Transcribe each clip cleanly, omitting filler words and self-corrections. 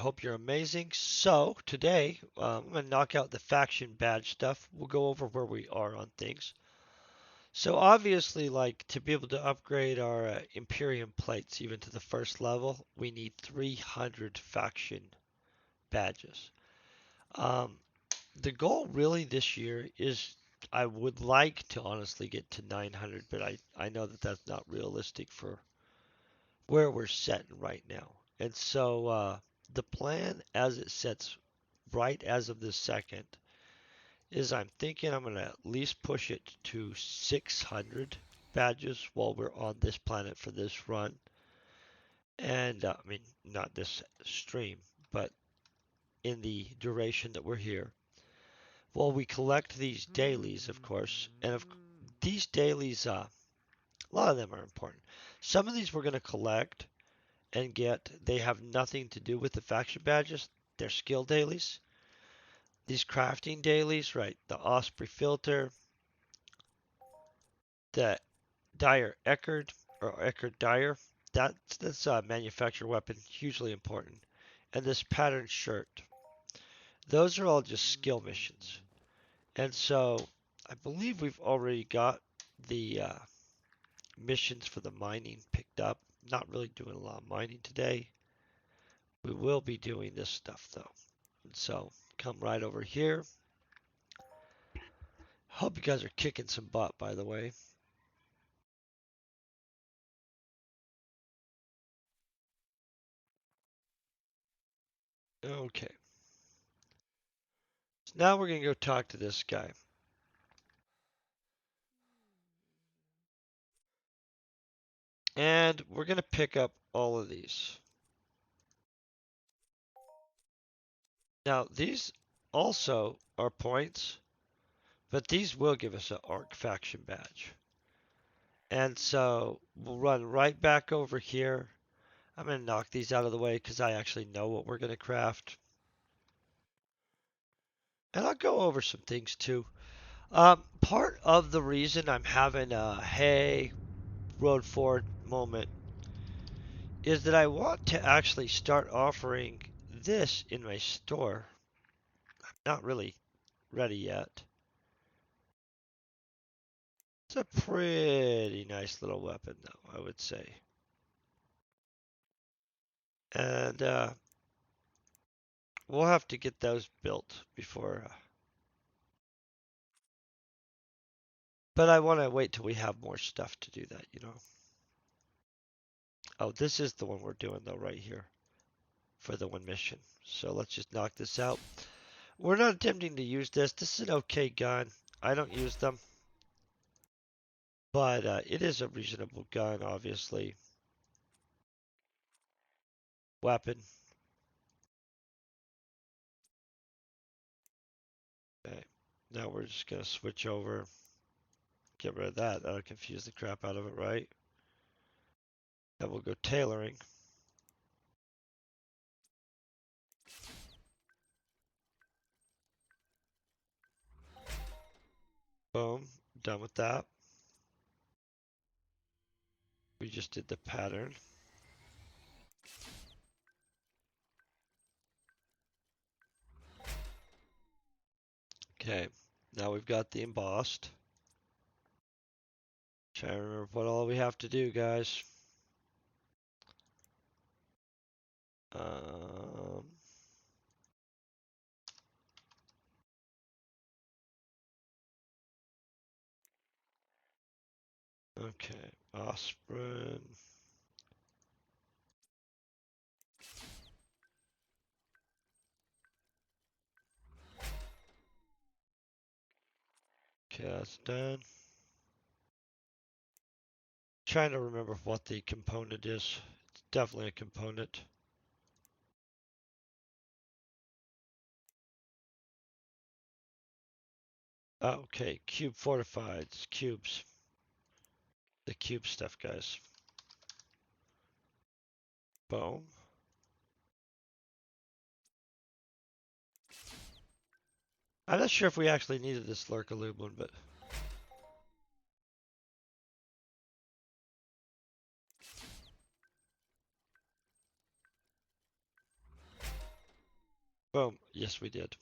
hope you're amazing. So, today, I'm going to knock out the faction badge stuff. We'll go over where we are on things. So, obviously, like, to be able to upgrade our Imperium plates even to the first level, we need 300 faction badges. Um, the goal really this year is I would like to honestly get to 900, but I know that that's not realistic for where we're sitting right now. And so the plan as it sets right as of this second is I'm thinking I'm going to at least push it to 600 badges while we're on this planet for this run. And I mean, not this stream, but in the duration that we're here. While we collect these dailies, of course, and these dailies, a lot of them are important. Some of these we're going to collect and get, they have nothing to do with the faction badges. They're skill dailies. These crafting dailies, right? The Osprey filter, the Dire Eckerd or Eckerd Dire. That's a manufactured weapon, hugely important. And this patterned shirt. Those are all just skill missions. And so I believe we've already got the missions for the mining picked up. Not really doing a lot of mining today. We will be doing this stuff though. And so come right over here. Hope you guys are kicking some butt, by the way. Okay. So now we're going to go talk to this guy. And we're going to pick up all of these. Now, these also are points, but these will give us an ARC faction badge. And so we'll run right back over here. I'm going to knock these out of the way because I actually know what we're going to craft. And I'll go over some things too. Part of the reason I'm having a hey, road forward moment is that I want to actually start offering this in my store. I'm not really ready yet. It's a pretty nice little weapon, though, I would say. And we'll have to get those built before. But I want to wait till we have more stuff to do that, you know. Oh, this is the one we're doing, though, right here for the one mission. So let's just knock this out. We're not attempting to use this. This is an okay gun. I don't use them. But it is a reasonable gun, obviously. Weapon. Okay. Now we're just going to switch over. Get rid of that. That'll confuse the crap out of it, right? Then we'll go tailoring. Boom. Done with that. We just did the pattern. Okay. Now we've got the embossed. Try to remember what all we have to do, guys. Okay. Osprey. Okay, that's done. Trying to remember what the component is. It's definitely a component. Okay, cube fortified. It's cubes. The cube stuff, guys. Boom. I'm not sure if we actually needed this Lurkaloob one, but Boom. Yes, we did.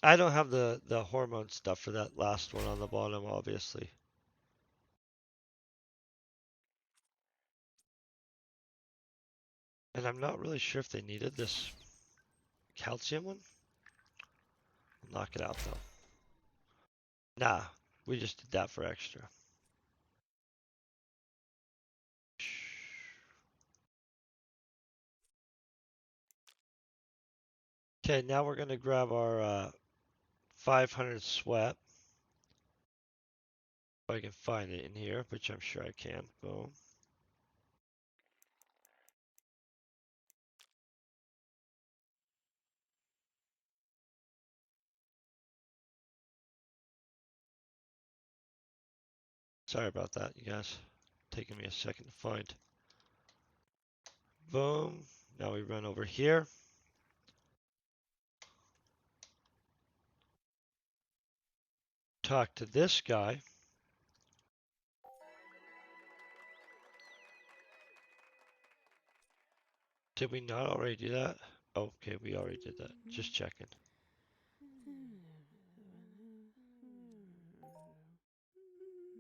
I don't have the hormone stuff for that last one on the bottom, obviously. And I'm not really sure if they needed this calcium one. Knock it out though. Nah, we just did that for extra. Okay, now we're gonna grab our 500 sweat. If I can find it in here, which I'm sure I can. Boom. Sorry about that, you guys. Taking me a second to find. Boom. Now we run over here. Talk to this guy. Did we not already do that? Okay, we already did that. Just checking.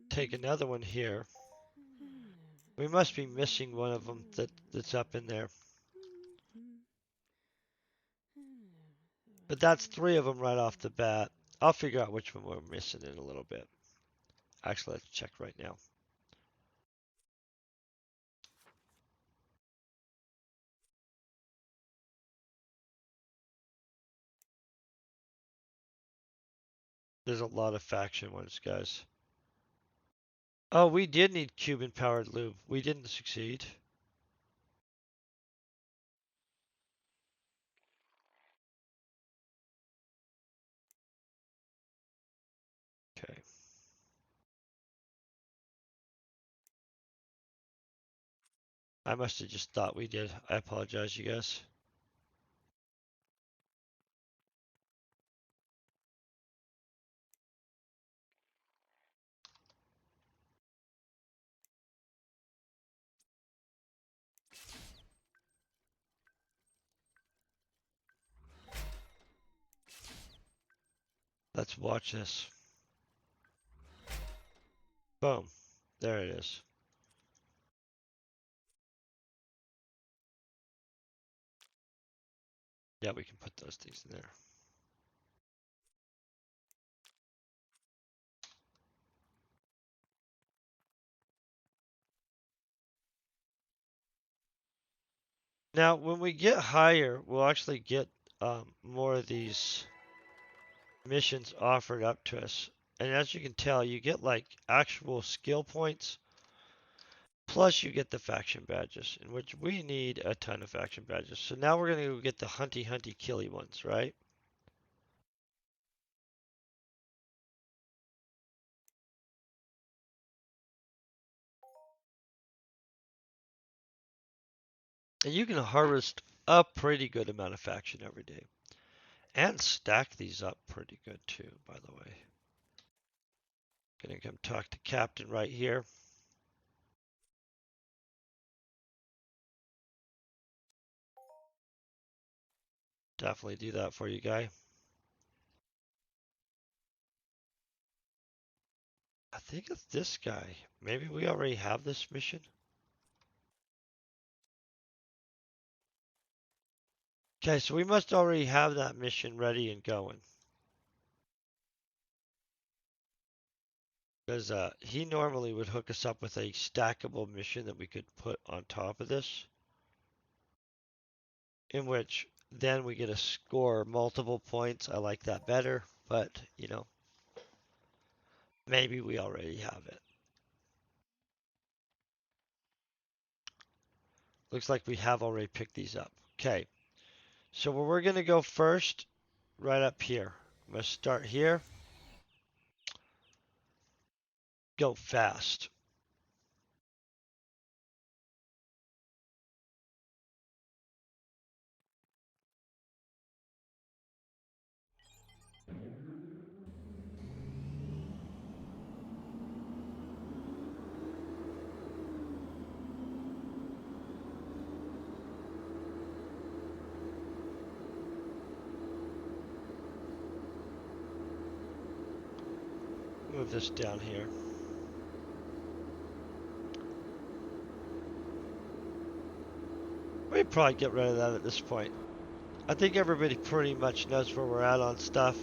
Take another one here. We must be missing one of them that's up in there. But that's 3 of them right off the bat. I'll figure out which one we're missing in a little bit. Actually, let's check right now. There's a lot of faction ones, guys. Oh, we did need Cuban powered lube. We didn't succeed. Okay. I must have just thought we did. I apologize, you guys. Let's watch this. Boom. There it is. Yeah, we can put those things in there. Now, when we get higher, we'll actually get more of these missions offered up to us. And as you can tell, you get like actual skill points, plus you get the faction badges, in which we need a ton of faction badges. So now we're going to go get the hunty killy ones, right? And you can harvest a pretty good amount of faction every day. And stack these up pretty good too, by the way. Gonna come talk to Captain right here. Definitely do that for you, guy. I think it's this guy. Maybe we already have this mission. Okay, so we must already have that mission ready and going. Because he normally would hook us up with a stackable mission that we could put on top of this. In which then we get to score multiple points. I like that better, but you know, maybe we already have it. Looks like we have already picked these up. Okay, so where we're going to go first, right up here. I'm going to start here. Go fast. Move this down here. We probably get rid of that at this point. I think everybody pretty much knows where we're at on stuff.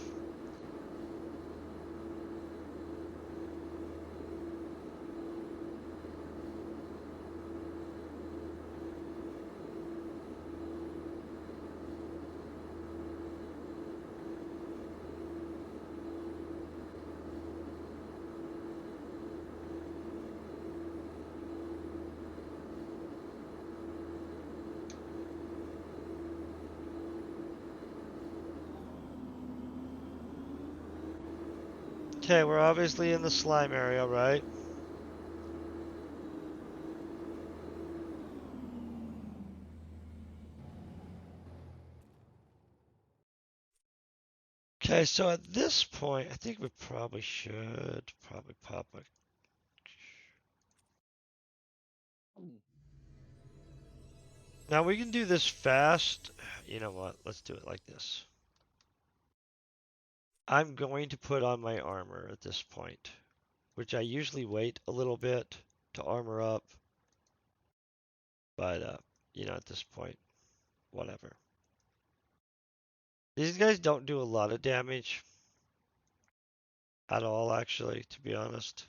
Okay, we're obviously in the slime area, right? Okay, so at this point, I think we probably should pop a... Now we can do this fast. You know what? Let's do it like this. I'm going to put on my armor at this point, which I usually wait a little bit to armor up, but you know, at this point, whatever. These guys don't do a lot of damage at all, actually, to be honest.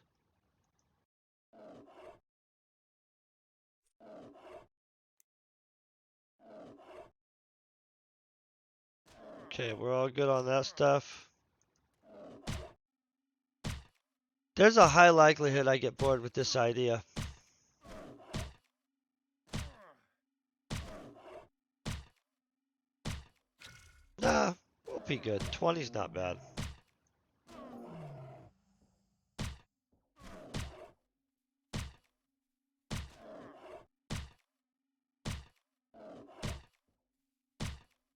Okay, we're all good on that stuff. There's a high likelihood I get bored with this idea. Nah, we'll be good. 20's not bad.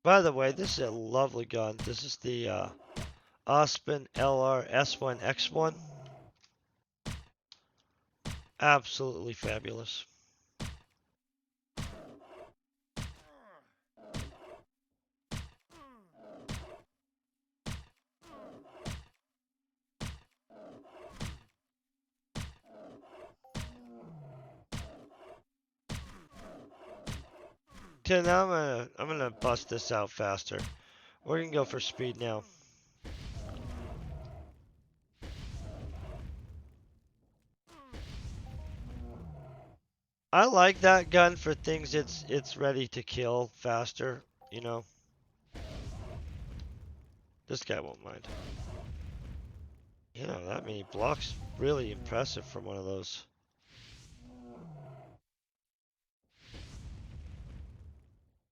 By the way, this is a lovely gun. This is the A.R.C LR S1X1. Absolutely fabulous. Okay, now I'm gonna bust this out faster. We're gonna go for speed now. I like that gun for things it's ready to kill faster, you know. This guy won't mind. You know, that many blocks, really impressive from one of those.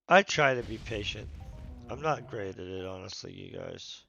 I try to be patient. I'm not great at it, honestly, you guys.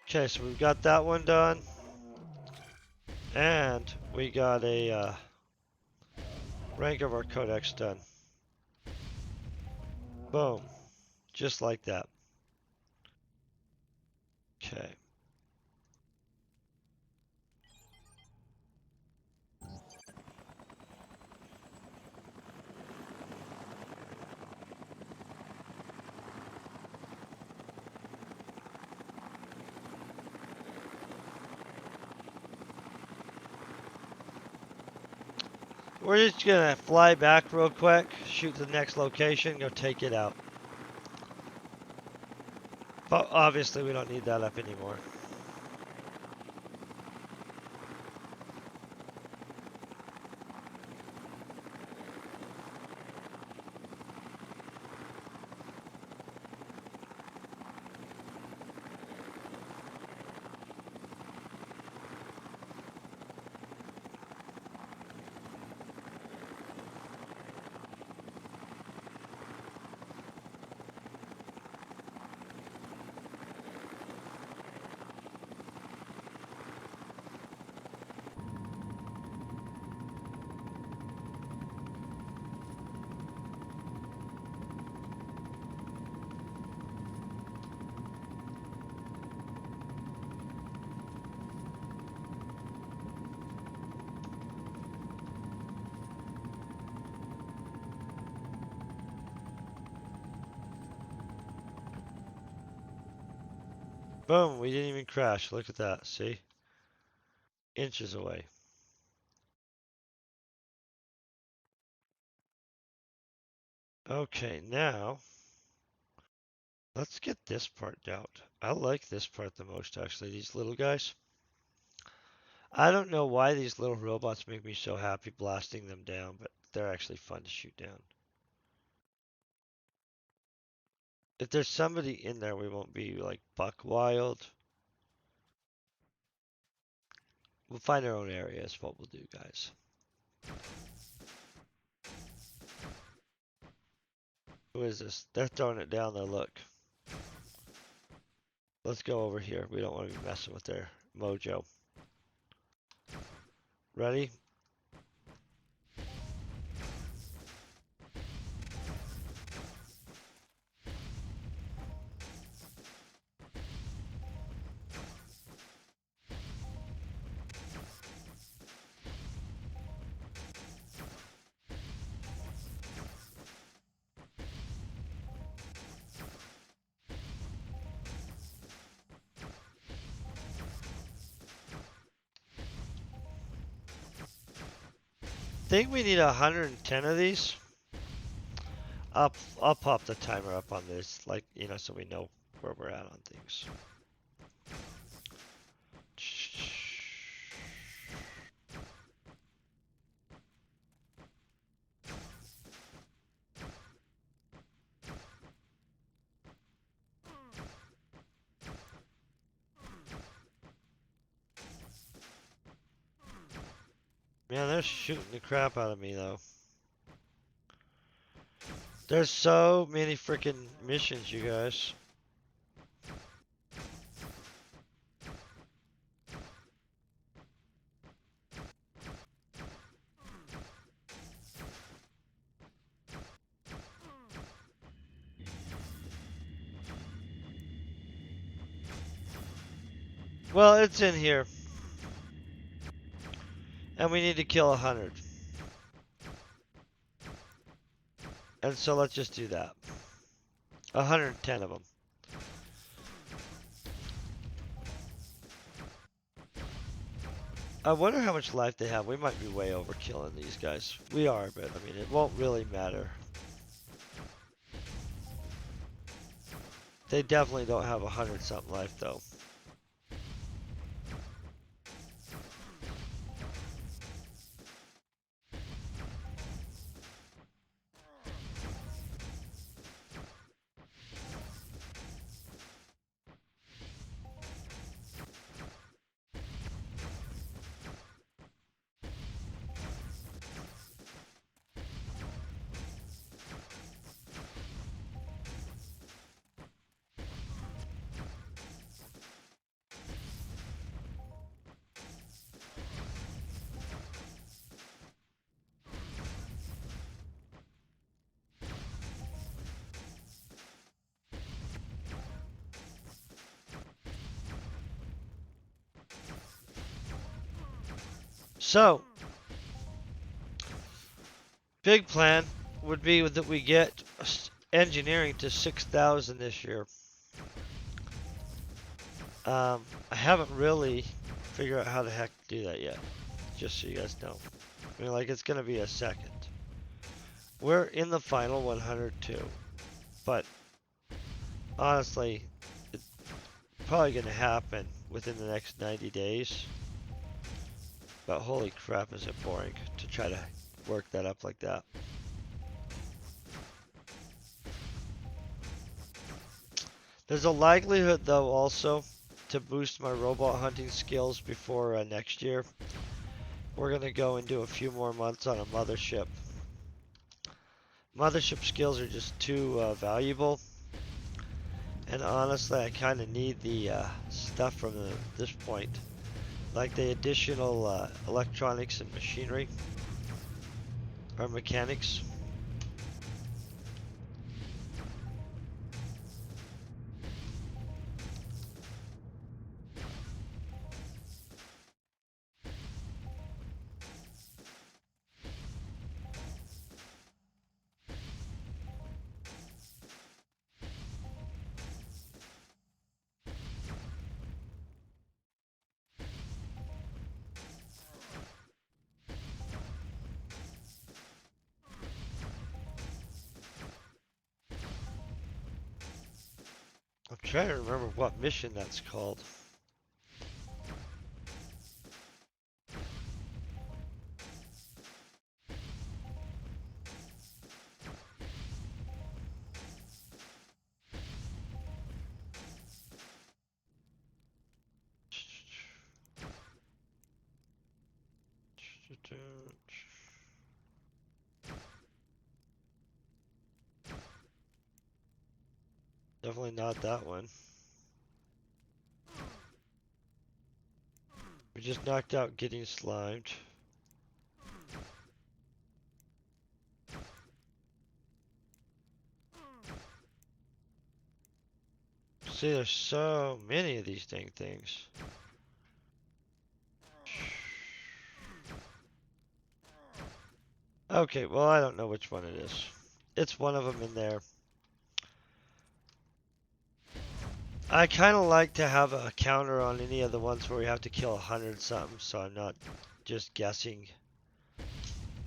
Okay, so we've got that one done. And we got a rank of our codex done. Boom. Just like that. Okay. We're just gonna fly back real quick, shoot to the next location, go take it out. But obviously we don't need that up anymore. Boom, we didn't even crash. Look at that. See? Inches away. Okay, now let's get this part out. I like this part the most, actually, these little guys. I don't know why these little robots make me so happy blasting them down, but they're actually fun to shoot down. If there's somebody in there, we won't be like buck wild. We'll find our own area is what we'll do, guys. Who is this? They're throwing it down there, look. Let's go over here. We don't want to be messing with their mojo. Ready? Think we need 110 of these. I'll pop the timer up on this, like, so we know where we're at on things. Man, they're shooting the crap out of me, though. There's so many freaking missions, you guys. Well, it's in here. And we need to kill 100. And so let's just do that. 110 of them. I wonder how much life they have. We might be way overkilling these guys. We are, but I mean, it won't really matter. They definitely don't have 100 something life, though. So, big plan would be that we get engineering to 6,000 this year. I haven't really figured out how the heck to do that yet, just so you guys know. I mean, like, it's going to be a second. We're in the final 102, but honestly, it's probably going to happen within the next 90 days. But holy crap, is it boring to try to work that up like that. There's a likelihood, though, also, to boost my robot hunting skills before next year. We're going to go and do a few more months on a mothership. Mothership skills are just too valuable. And honestly, I kind of need the stuff from this point. Like the additional electronics and machinery. Or mechanics. trying to remember what mission that's called. Definitely not that one. We just knocked out getting slimed. See, there's so many of these dang things. Okay, well, I don't know which one it is. It's one of them in there. I kind of like to have a counter on any of the ones where we have to kill 100 something, so I'm not just guessing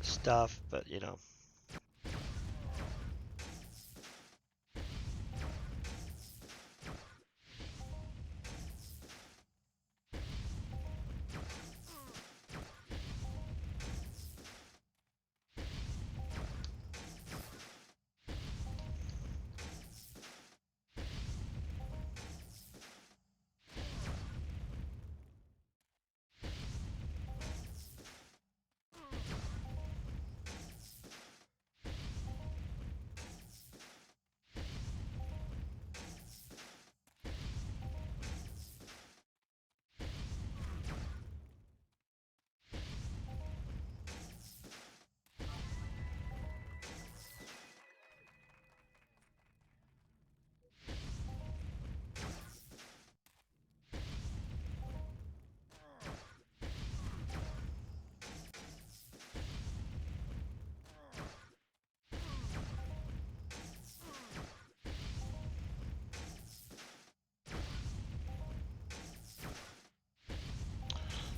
stuff, but you know.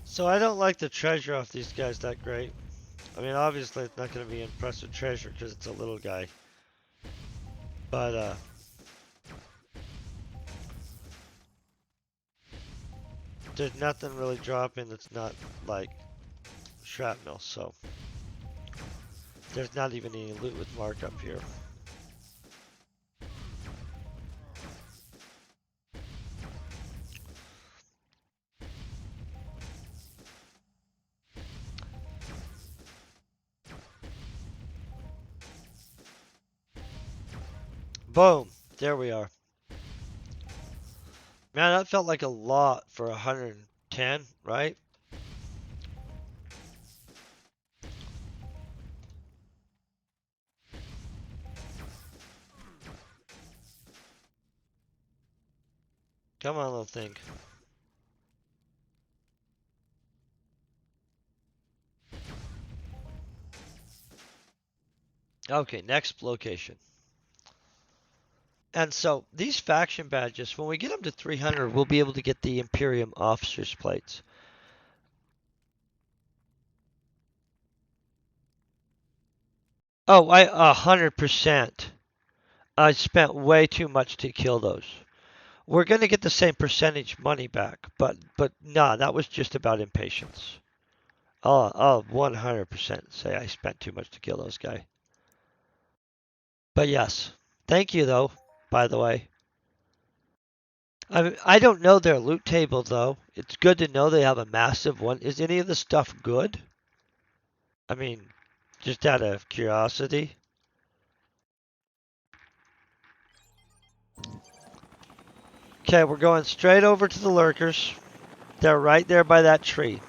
So I don't like the treasure off these guys that great. I mean, obviously it's not going to be impressive treasure because it's a little guy. But, there's nothing really dropping that's not, like, shrapnel, so. There's not even any loot with markup here. Boom! There we are. Man, that felt like a lot for 110, right? Come on, little thing. Okay, next location. And so these faction badges, when we get them to 300, we'll be able to get the Imperium Officer's Plates. Oh, 100%. I spent way too much to kill those. We're gonna get the same percentage money back, but nah, that was just about impatience. I'll 100% say I spent too much to kill those guys. But yes, thank you though. By the way, I don't know their loot table though. It's good to know they have a massive one. Is any of the stuff good? I mean, just out of curiosity. Okay, we're going straight over to the lurkers. They're right there by that tree.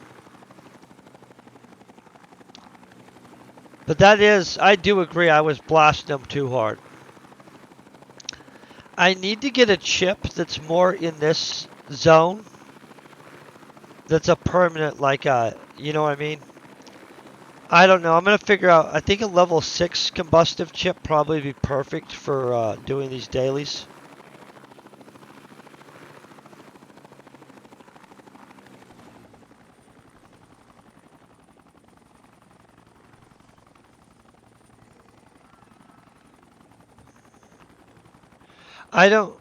But that is, I do agree, I was blasting them too hard. I need to get a chip that's more in this zone. That's a permanent, like a, you know what I mean? I don't know. I'm going to figure out, I think a level 6 combustive chip probably be perfect for doing these dailies. I don't,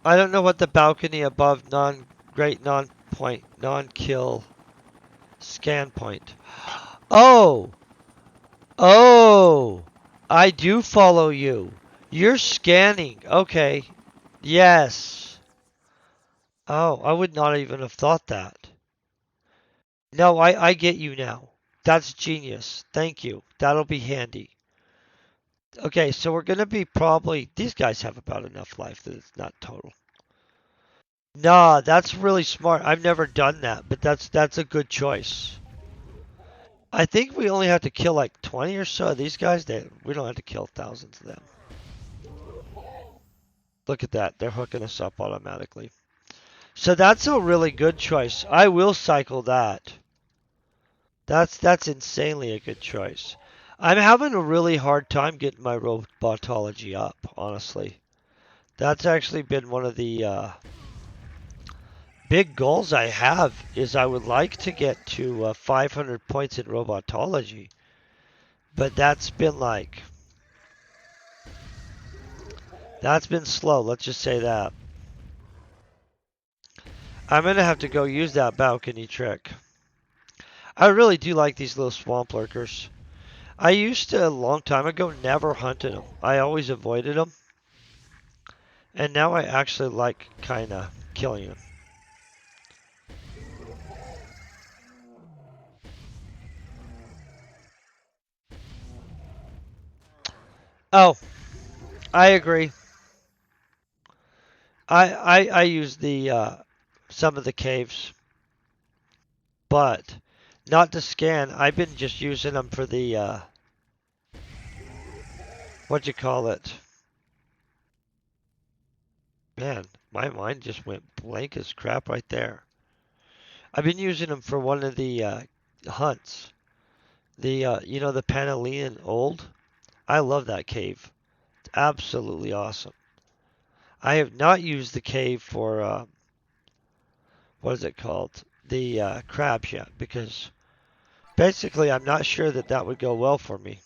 I don't know what the balcony above non-great non-point non-kill scan point. Oh, oh, I do follow you. You're scanning. Okay. Yes. Oh, I would not even have thought that. No, I get you now. That's genius. Thank you. That'll be handy. Okay, so we're gonna be probably these guys have about enough life that it's not total. Nah, that's really smart. I've never done that, but that's a good choice. I think we only have to kill like 20 or so of these guys. We don't have to kill thousands of them. Look at that. They're hooking us up automatically. So that's a really good choice. I will cycle that. That's insanely a good choice. I'm having a really hard time getting my robotology up, honestly. That's actually been one of the big goals I have is I would like to get to 500 points in robotology. But that's been slow, let's just say that. I'm going to have to go use that balcony trick. I really do like these little swamp lurkers. I used to, a long time ago, never hunted them. I always avoided them. And now I actually like kind of killing them. Oh, I agree. I use the some of the caves, but not to scan. I've been just using them for the what you call it. Man, my mind just went blank as crap right there. I've been using them for one of the hunts. The the Panhellenian Old. I love that cave. It's absolutely awesome. I have not used the cave for what is it called? The crabs yet because basically I'm not sure that that would go well for me.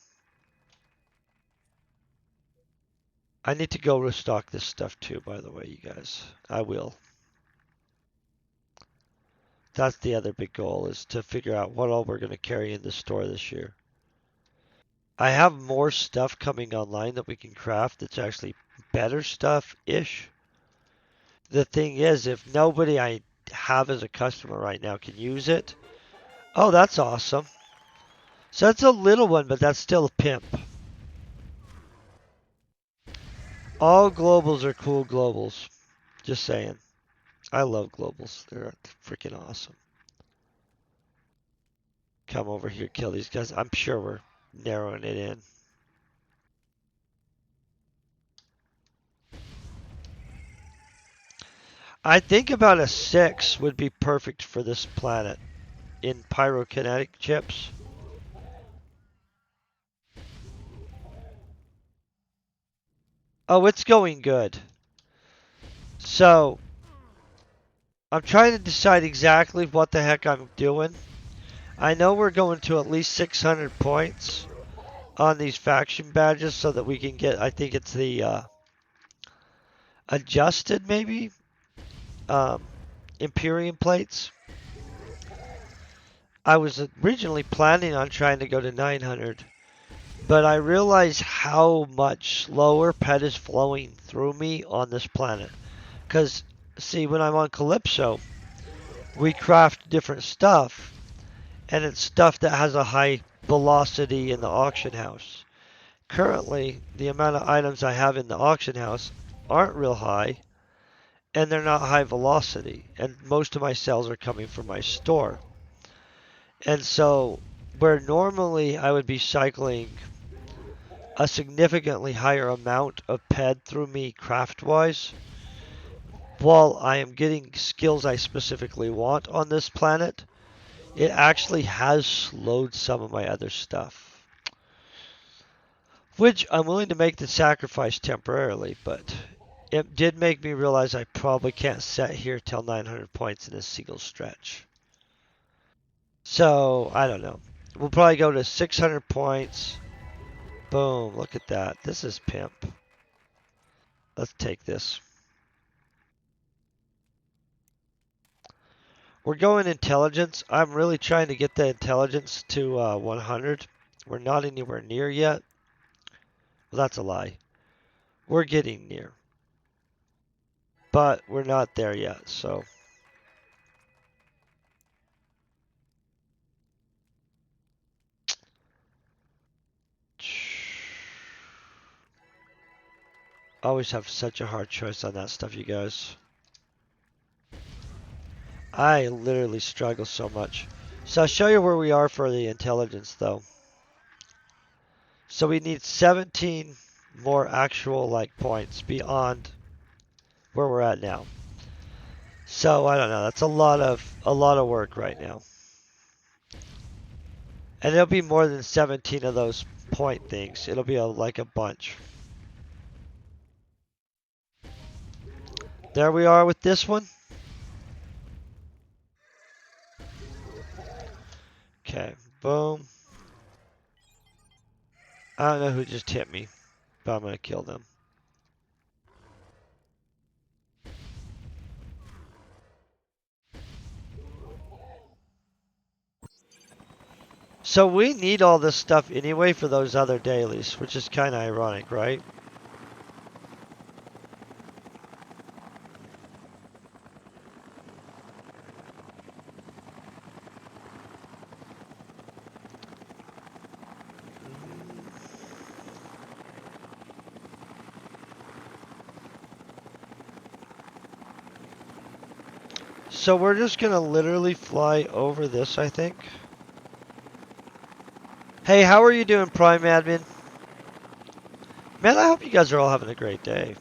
I need to go restock this stuff too, by the way, you guys. I will. That's the other big goal is to figure out what all we're going to carry in the store this year. I have more stuff coming online that we can craft that's actually better stuff-ish. The thing is, if nobody I have as a customer right now can use it, oh, that's awesome. So that's a little one, but that's still a pimp. All globals are cool globals. Just saying. I love globals. They're freaking awesome. Come over here, kill these guys. I'm sure we're narrowing it in. I think about a 6 would be perfect for this planet in pyrokinetic chips. Oh, it's going good. So, I'm trying to decide exactly what the heck I'm doing. I know we're going to at least 600 points on these faction badges so that we can get, I think it's the adjusted maybe, um, Imperium Plates. I was originally planning on trying to go to 900, but I realize how much slower pet is flowing through me on this planet. Because, see, when I'm on Calypso, we craft different stuff, and it's stuff that has a high velocity in the auction house. Currently, the amount of items I have in the auction house aren't real high, and they're not high velocity, and most of my sales are coming from my store. And so, where normally I would be cycling a significantly higher amount of ped through me craft wise, while I am getting skills I specifically want on this planet, it actually has slowed some of my other stuff. Which I'm willing to make the sacrifice temporarily, but it did make me realize I probably can't set here till 900 points in a single stretch. So, I don't know. We'll probably go to 600 points. Boom, look at that. This is pimp. Let's take this. We're going intelligence. I'm really trying to get the intelligence to 100. We're not anywhere near yet. Well, that's a lie. We're getting near. But we're not there yet, so. I always have such a hard choice on that stuff, you guys. I literally struggle so much. So I'll show you where we are for the intelligence, though. So we need 17 more actual like points beyond where we're at now. So I don't know. That's a lot of work right now. And it'll be more than 17 of those point things. It'll be like a bunch. There we are with this one. Okay, boom. I don't know who just hit me, but I'm gonna kill them. So we need all this stuff anyway for those other dailies, which is kind of ironic, right? So we're just gonna literally fly over this, I think. Hey, how are you doing, Prime Admin? Man, I hope you guys are all having a great day.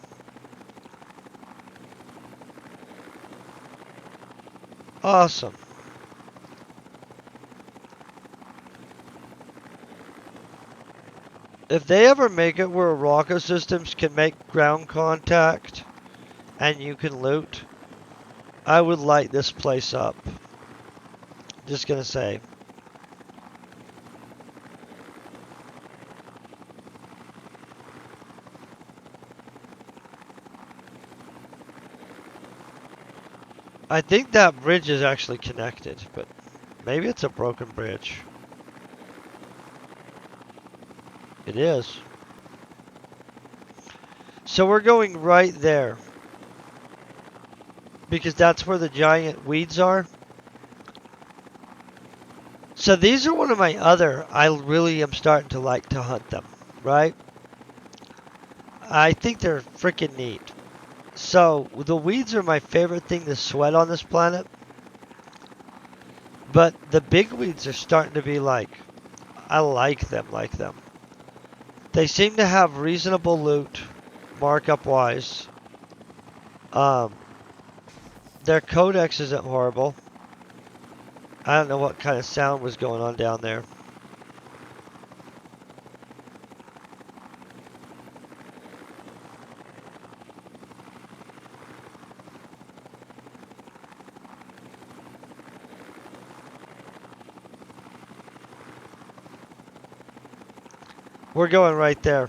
Awesome. If they ever make it where rocket systems can make ground contact and you can loot, I would light this place up. Just gonna say. I think that bridge is actually connected, but maybe it's a broken bridge. It is. So we're going right there. Because that's where the giant weeds are. So these are one of my other, I really am starting to like to hunt them, right? I think they're freaking neat. So the weeds are my favorite thing to sweat on this planet. But the big weeds are starting to be like, I like them. They seem to have reasonable loot, markup wise. Their codex isn't horrible. I don't know what kind of sound was going on down there. We're going right there.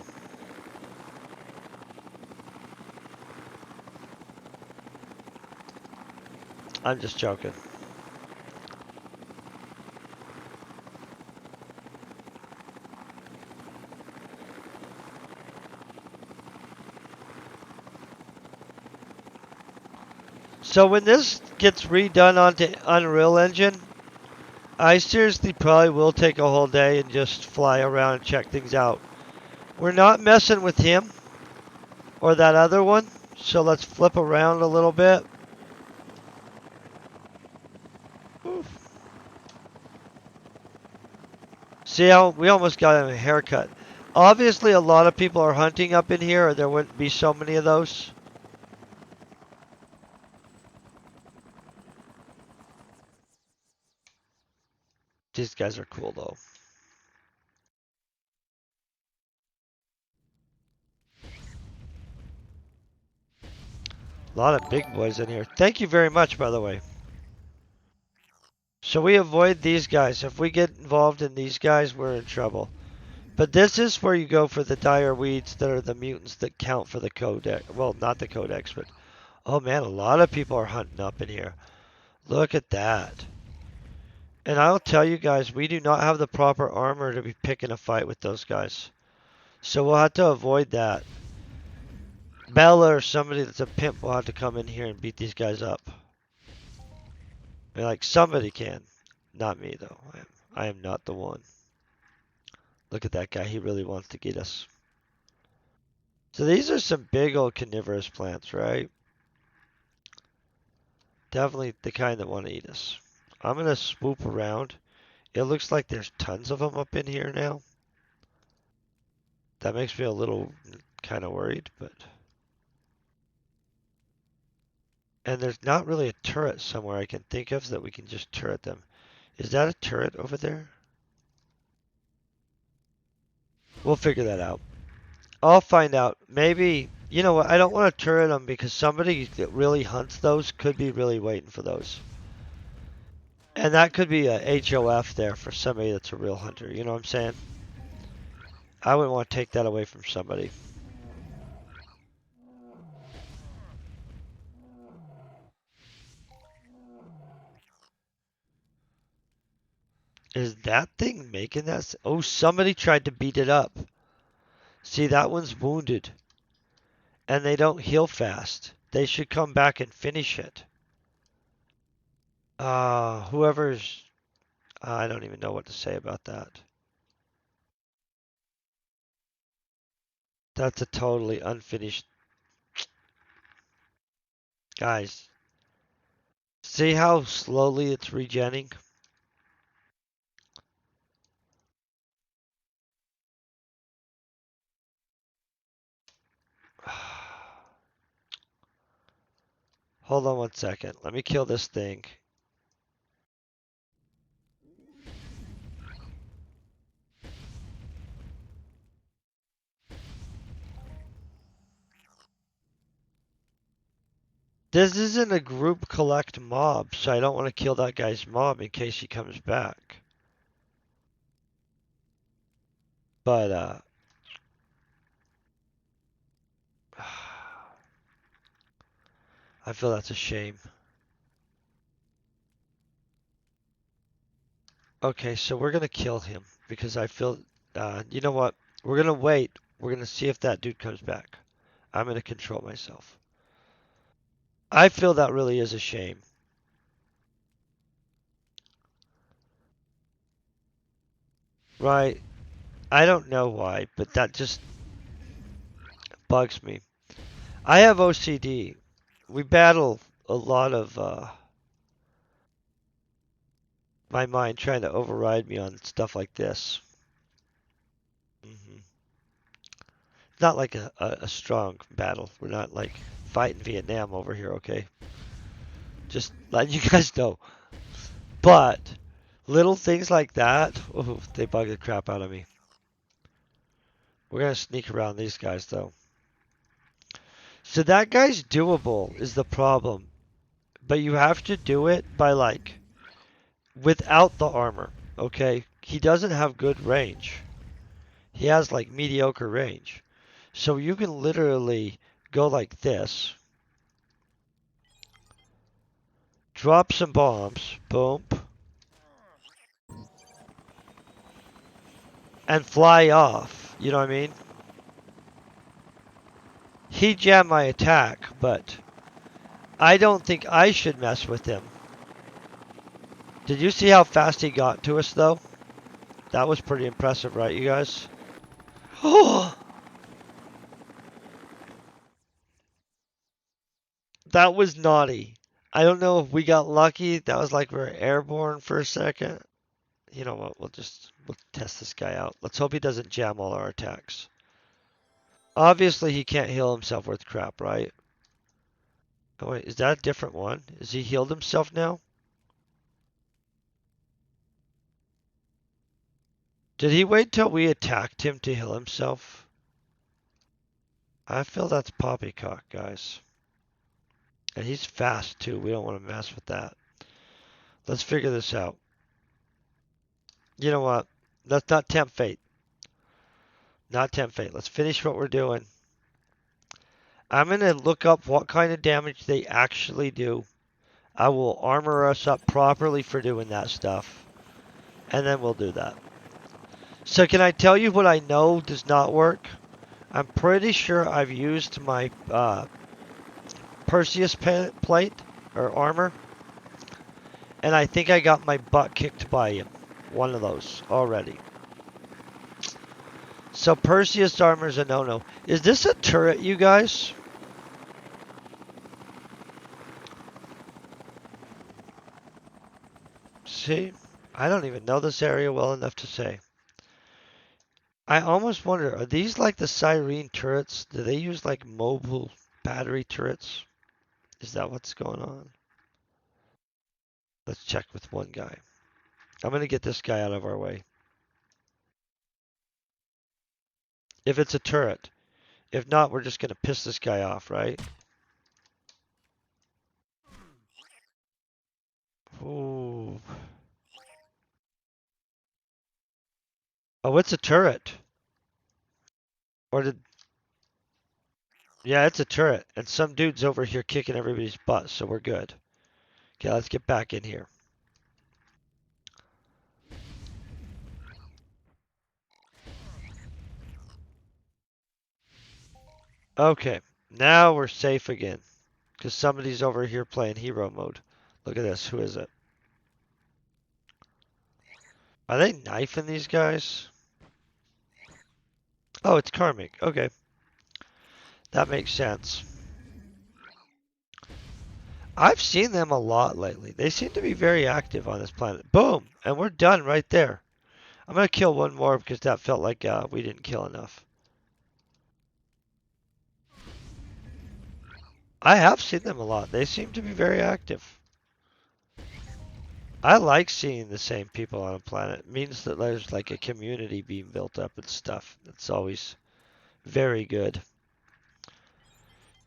I'm just joking. So when this gets redone onto Unreal Engine, I seriously probably will take a whole day and just fly around and check things out. We're not messing with him or that other one, so let's flip around a little bit. Oof. See how we almost got him a haircut. Obviously, a lot of people are hunting up in here, or there wouldn't be so many of those. These guys are cool, though. A lot of big boys in here. Thank you very much, by the way. So we avoid these guys. If we get involved in these guys, we're in trouble. But this is where you go for the dire weeds that are the mutants that count for the codex. Well, not the codex, but... Oh man, a lot of people are hunting up in here. A Look at that. And I'll tell you guys, we do not have the proper armor to be picking a fight with those guys. So we'll have to avoid that. Bella or somebody that's a pimp will have to come in here and beat these guys up. I mean, like, somebody can. Not me, though. I am not the one. Look at that guy. He really wants to get us. So these are some big old carnivorous plants, right? Definitely the kind that want to eat us. I'm going to swoop around. It looks like there's tons of them up in here now. That makes me a little kind of worried, but... And there's not really a turret somewhere I can think of so that we can just turret them. Is that a turret over there? We'll figure that out. I'll find out. Maybe, you know what, I don't want to turret them because somebody that really hunts those could be really waiting for those. And that could be a HOF there for somebody that's a real hunter, you know what I'm saying? I wouldn't want to take that away from somebody. Is that thing making that? Oh, somebody tried to beat it up. See, that one's wounded. And they don't heal fast. They should come back and finish it. Whoever's... I don't even know what to say about that. That's a totally unfinished... Guys, see how slowly it's regenning? Hold on 1 second. Let me kill this thing. This isn't a group collect mob, so I don't want to kill that guy's mob in case he comes back. But, I feel that's a shame. Okay, so we're gonna kill him because I feel, you know what? We're gonna wait. We're gonna see if that dude comes back. I'm gonna control myself. I feel that really is a shame. Right? I don't know why, but that just bugs me. I have OCD. We battle a lot of my mind trying to override me on stuff like this. Not like a strong battle. We're not like fighting Vietnam over here, okay? Just letting you guys know. But little things like that, oh, they bug the crap out of me. We're gonna sneak around these guys though. So that guy's doable is the problem. But you have to do it by like without the armor, okay? He doesn't have good range. He has like mediocre range. So you can literally go like this. Drop some bombs. Boom. And fly off. You know what I mean? He jammed my attack, but I don't think I should mess with him. Did you see how fast he got to us, though? That was pretty impressive, right, you guys? Oh, that was naughty. I don't know if we got lucky. That was like we were airborne for a second. You know what? We'll test this guy out. Let's hope he doesn't jam all our attacks. Obviously, he can't heal himself worth crap, right? Oh, wait, is that a different one? Is he healed himself now? Did he wait till we attacked him to heal himself? I feel that's poppycock, guys. And he's fast, too. We don't want to mess with that. Let's figure this out. You know what? Let's not tempt fate. Not tempt fate. Let's finish what we're doing. I'm going to look up what kind of damage they actually do. I will armor us up properly for doing that stuff, and then we'll do that. So can I tell you what I know does not work? I'm pretty sure I've used my Perseus plate or armor, and I think I got my butt kicked by him. One of those already. So Perseus armor is a no-no. Is this a turret, you guys? See? I don't even know this area well enough to say. I almost wonder, are these like the Siren turrets? Do they use like mobile battery turrets? Is that what's going on? Let's check with one guy. I'm going to get this guy out of our way. If it's a turret. If not, we're just going to piss this guy off, right? Ooh. Oh, it's a turret. Or did... Yeah, it's a turret. And some dude's over here kicking everybody's butt, so we're good. Okay, let's get back in here. Okay, now we're safe again. Because somebody's over here playing hero mode. Look at this. Who is it? Are they knifing these guys? Oh, it's Karmic. Okay. That makes sense. I've seen them a lot lately. They seem to be very active on this planet. Boom! And we're done right there. I'm going to kill one more because that felt like we didn't kill enough. I have seen them a lot. They seem to be very active. I like seeing the same people on a planet. It means that there's like a community being built up and stuff. It's always very good.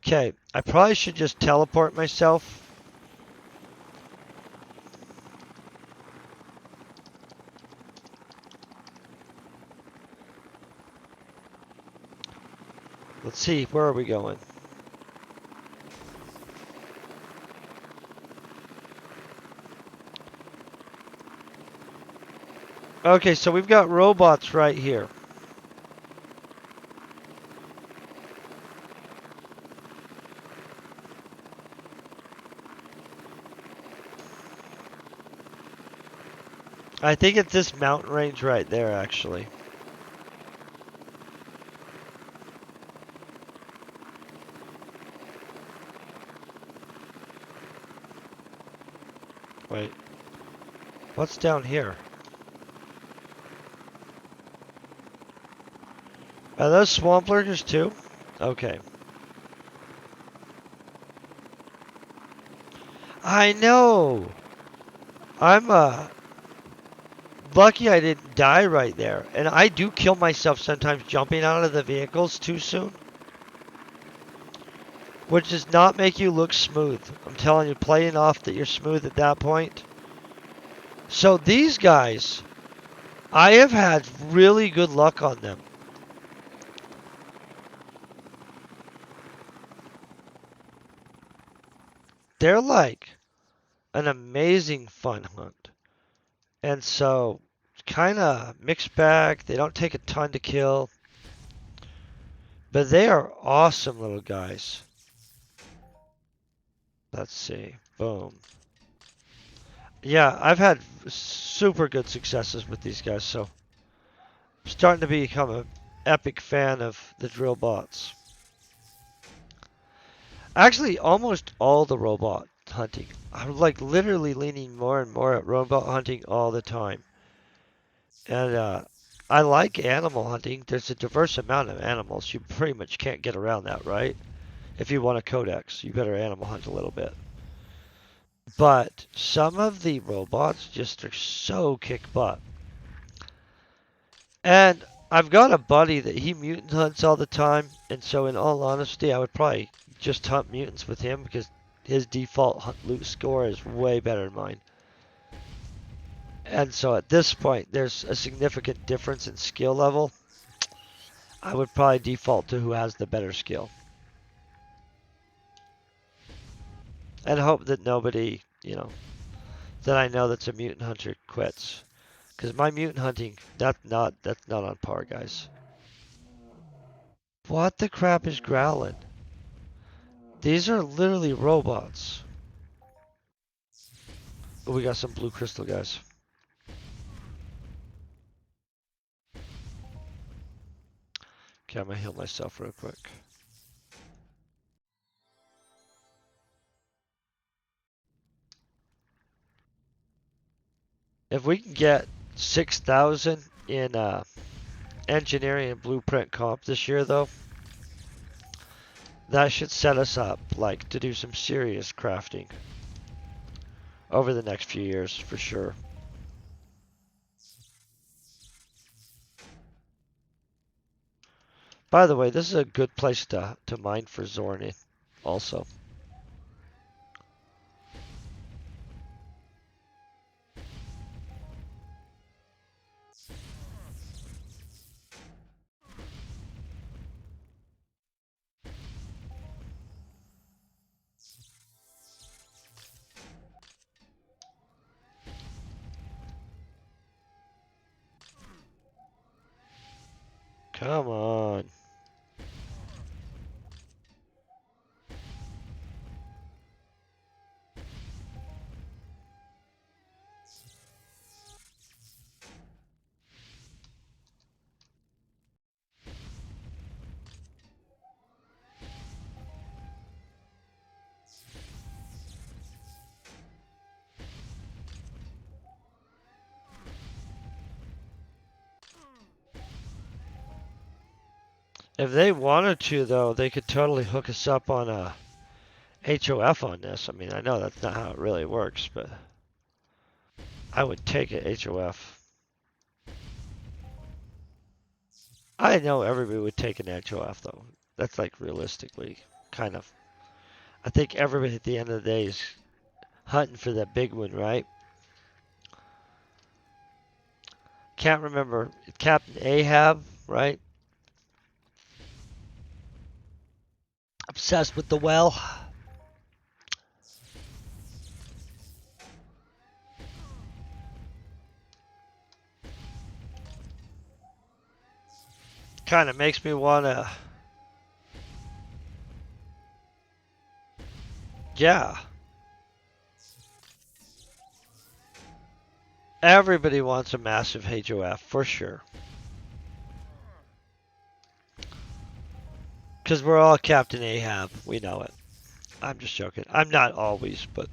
Okay, I probably should just teleport myself. Let's see, where are we going? Okay, so we've got robots right here. I think it's this mountain range right there, actually. Wait. What's down here? Are those swamp lurkers too? Okay. I know! I'm lucky I didn't die right there. And I do kill myself sometimes jumping out of the vehicles too soon. Which does not make you look smooth. I'm telling you, playing off that you're smooth at that point. So these guys, I have had really good luck on them. They're like an amazing fun hunt. And so, kind of mixed bag. They don't take a ton to kill. But they are awesome little guys. Let's see. Boom. Yeah, I've had super good successes with these guys, so I'm starting to become an epic fan of the drill bots. Actually, almost all the robot hunting. I'm like literally leaning more and more at robot hunting all the time. And I like animal hunting. There's a diverse amount of animals. You pretty much can't get around that, right? If you want a codex, you better animal hunt a little bit. But some of the robots just are so kick butt. And I've got a buddy that he mutant hunts all the time. And so in all honesty, I would probably just hunt mutants with him because his default hunt loot score is way better than mine. And so at this point, there's a significant difference in skill level. I would probably default to who has the better skill. And hope that nobody, you know, then I know that's a mutant hunter quits. Because my mutant hunting, that's not on par, guys. What the crap is growling? These are literally robots. Oh, we got some blue crystal, guys. Okay, I'm gonna heal myself real quick. If we can get 6,000 in engineering and blueprint comp this year, though, that should set us up like to do some serious crafting over the next few years for sure. By the way, this is a good place to mine for Zorn also. Come on. If they wanted to, though, they could totally hook us up on a HOF on this. I mean, I know that's not how it really works, but I would take it HOF. I know everybody would take an HOF, though. That's like realistically kind of. I think everybody at the end of the day is hunting for that big one, right? Can't remember. Captain Ahab, right? Obsessed with the well. Kind of makes me want to. Yeah. Everybody wants a massive HOF for sure. Because we're all Captain Ahab. We know it. I'm just joking. I'm not always, but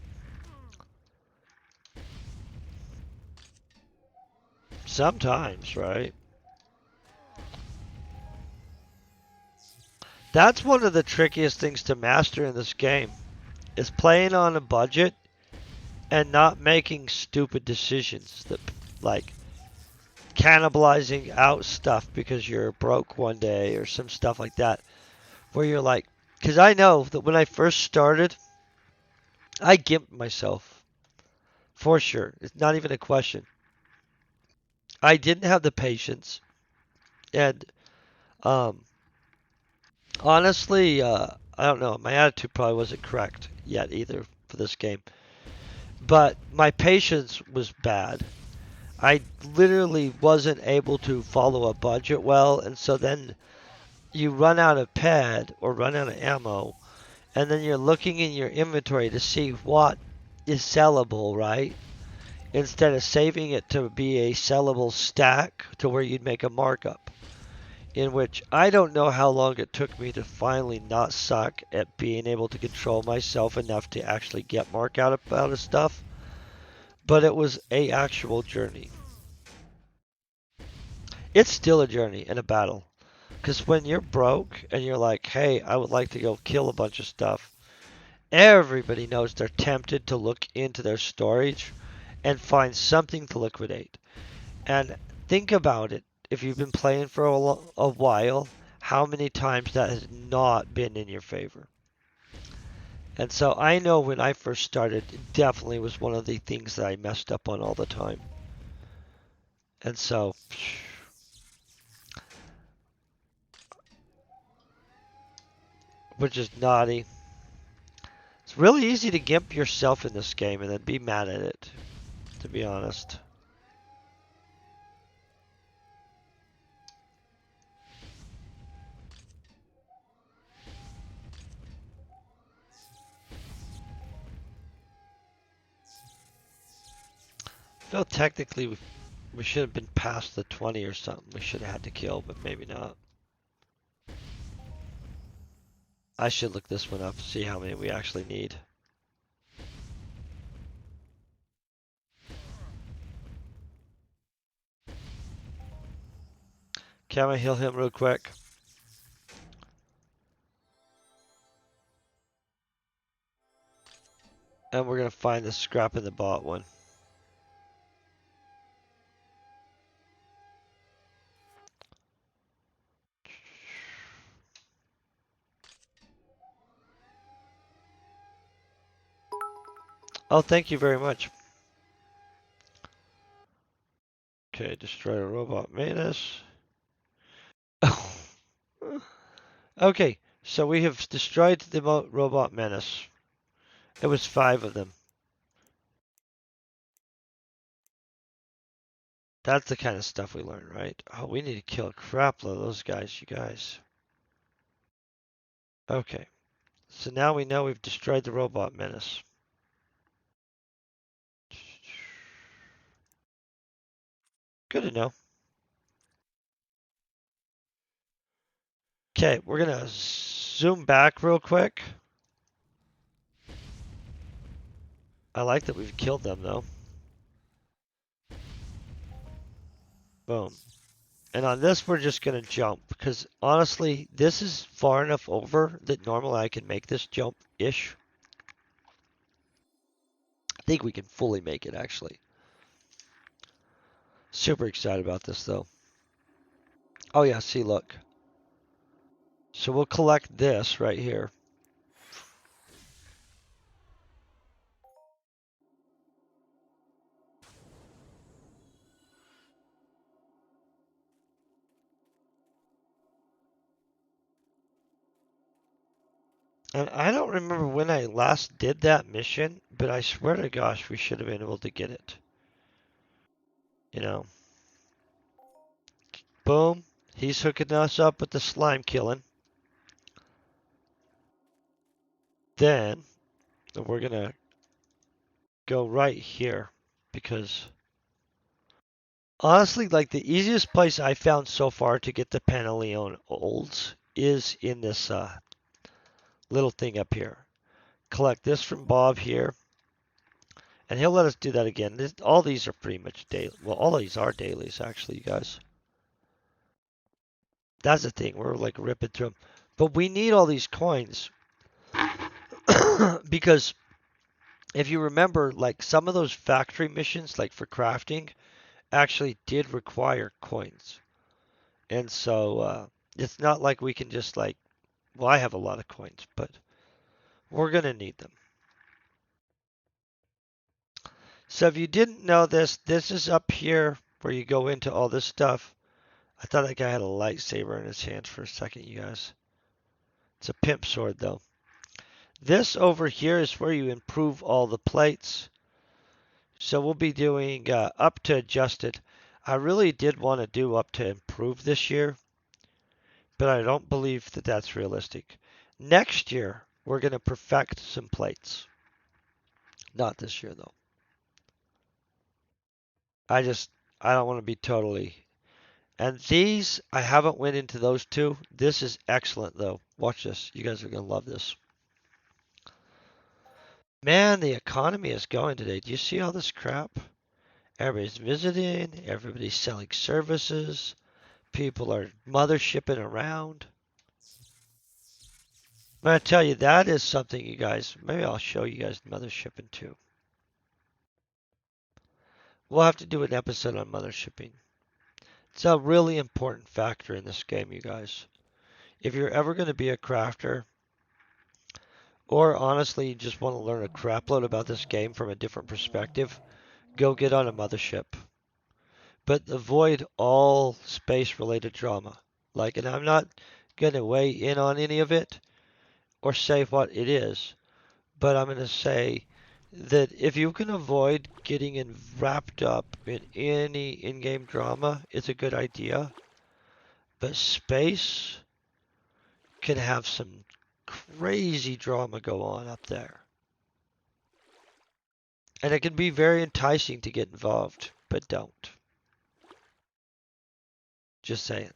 sometimes, right? That's one of the trickiest things to master in this game is playing on a budget and not making stupid decisions that like cannibalizing out stuff because you're broke one day or some stuff like that where you're like because I know that when I first started I gimped myself for sure. It's not even a question. I didn't have the patience and um honestly I don't know, my attitude probably wasn't correct yet either for this game, but my patience was bad. I literally wasn't able to follow a budget well, and so then you run out of pad or run out of ammo, and then you're looking in your inventory to see what is sellable, right? Instead of saving it to be a sellable stack to where you'd make a markup. In which I don't know how long it took me to finally not suck at being able to control myself enough to actually get mark out of stuff, but it was a actual journey. It's still a journey and a battle. Because when you're broke and you're like, hey, I would like to go kill a bunch of stuff, everybody knows they're tempted to look into their storage and find something to liquidate. And think about it. If you've been playing for a while, how many times that has not been in your favor. And so I know when I first started, it definitely was one of the things that I messed up on all the time. And so, which is naughty. It's really easy to gimp yourself in this game and then be mad at it, to be honest. I feel technically we should have been past the 20 or something. We should have had to kill, but maybe not. I should look this one up, see how many we actually need. Can I heal him real quick? And we're gonna find the scrap in the bot one. Oh, thank you very much. Okay, destroy a robot menace. Okay, so we have destroyed the robot menace. It was 5 of them. That's the kind of stuff we learn, right? Oh, we need to kill a crap load of those guys, you guys. Okay, so now we know we've destroyed the robot menace. Good to know. Okay, we're gonna zoom back real quick. I like that we've killed them though. Boom. And on this, we're just gonna jump because honestly, this is far enough over that normally I can make this jump-ish. I think we can fully make it actually. Super excited about this though. Oh yeah, see, look. So we'll collect this right here. And I don't remember when I last did that mission, but I swear to gosh, we should have been able to get it. You know. Boom. He's hooking us up with the slime killing. Then we're gonna go right here because honestly, like the easiest place I found so far to get the Paneleon olds is in this little thing up here. Collect this from Bob here. And he'll let us do that again. All these are pretty much daily. Well, all these are dailies, actually, you guys. That's the thing. We're like ripping through them. But we need all these coins. Because if you remember, like some of those factory missions, like for crafting, actually did require coins. And so it's not like we can just like, well, I have a lot of coins, but we're going to need them. So if you didn't know this, this is up here where you go into all this stuff. I thought that guy had a lightsaber in his hands for a second, you guys. It's a pimp sword, though. This over here is where you improve all the plates. So we'll be doing up to adjusted. I really did want to do up to improve this year, but I don't believe that that's realistic. Next year, we're going to perfect some plates. Not this year, though. I don't want to be totally. And these, I haven't went into those two. This is excellent, though. Watch this. You guys are going to love this. Man, the economy is going today. Do you see all this crap? Everybody's visiting. Everybody's selling services. People are mothershipping around. I'm going to tell you, that is something you guys, maybe I'll show you guys mothershipping too. We'll have to do an episode on mothershipping. It's a really important factor in this game, you guys. If you're ever going to be a crafter, or honestly you just want to learn a crapload about this game from a different perspective, go get on a mothership. But avoid all space-related drama. Like, and I'm not going to weigh in on any of it or say what it is, but I'm going to say that if you can avoid getting wrapped up in any in-game drama, it's a good idea. But space can have some crazy drama go on up there. And it can be very enticing to get involved, but don't. Just saying.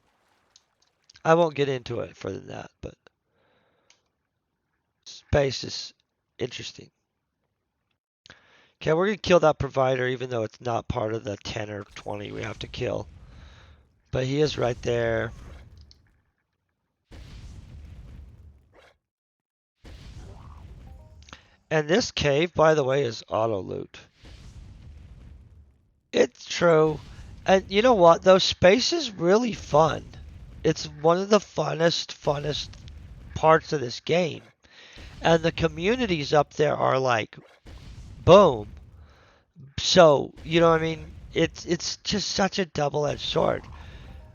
I won't get into it further than that, but space is interesting. Okay, we're going to kill that provider even though it's not part of the 10 or 20 we have to kill. But he is right there. And this cave, by the way, is auto loot. It's true. And you know what, though? Space is really fun. It's one of the funnest parts of this game. And the communities up there are like, boom. So, you know what I mean? It's just such a double-edged sword.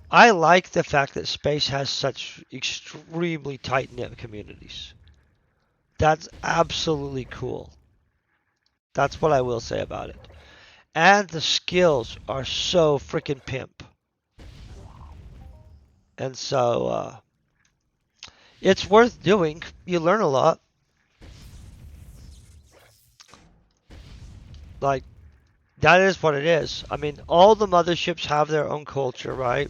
I like the fact that space has such extremely tight-knit communities. That's absolutely cool. That's what I will say about it. And the skills are so freaking pimp. And so, it's worth doing. You learn a lot. Like, that is what it is. I mean, all the motherships have their own culture, right?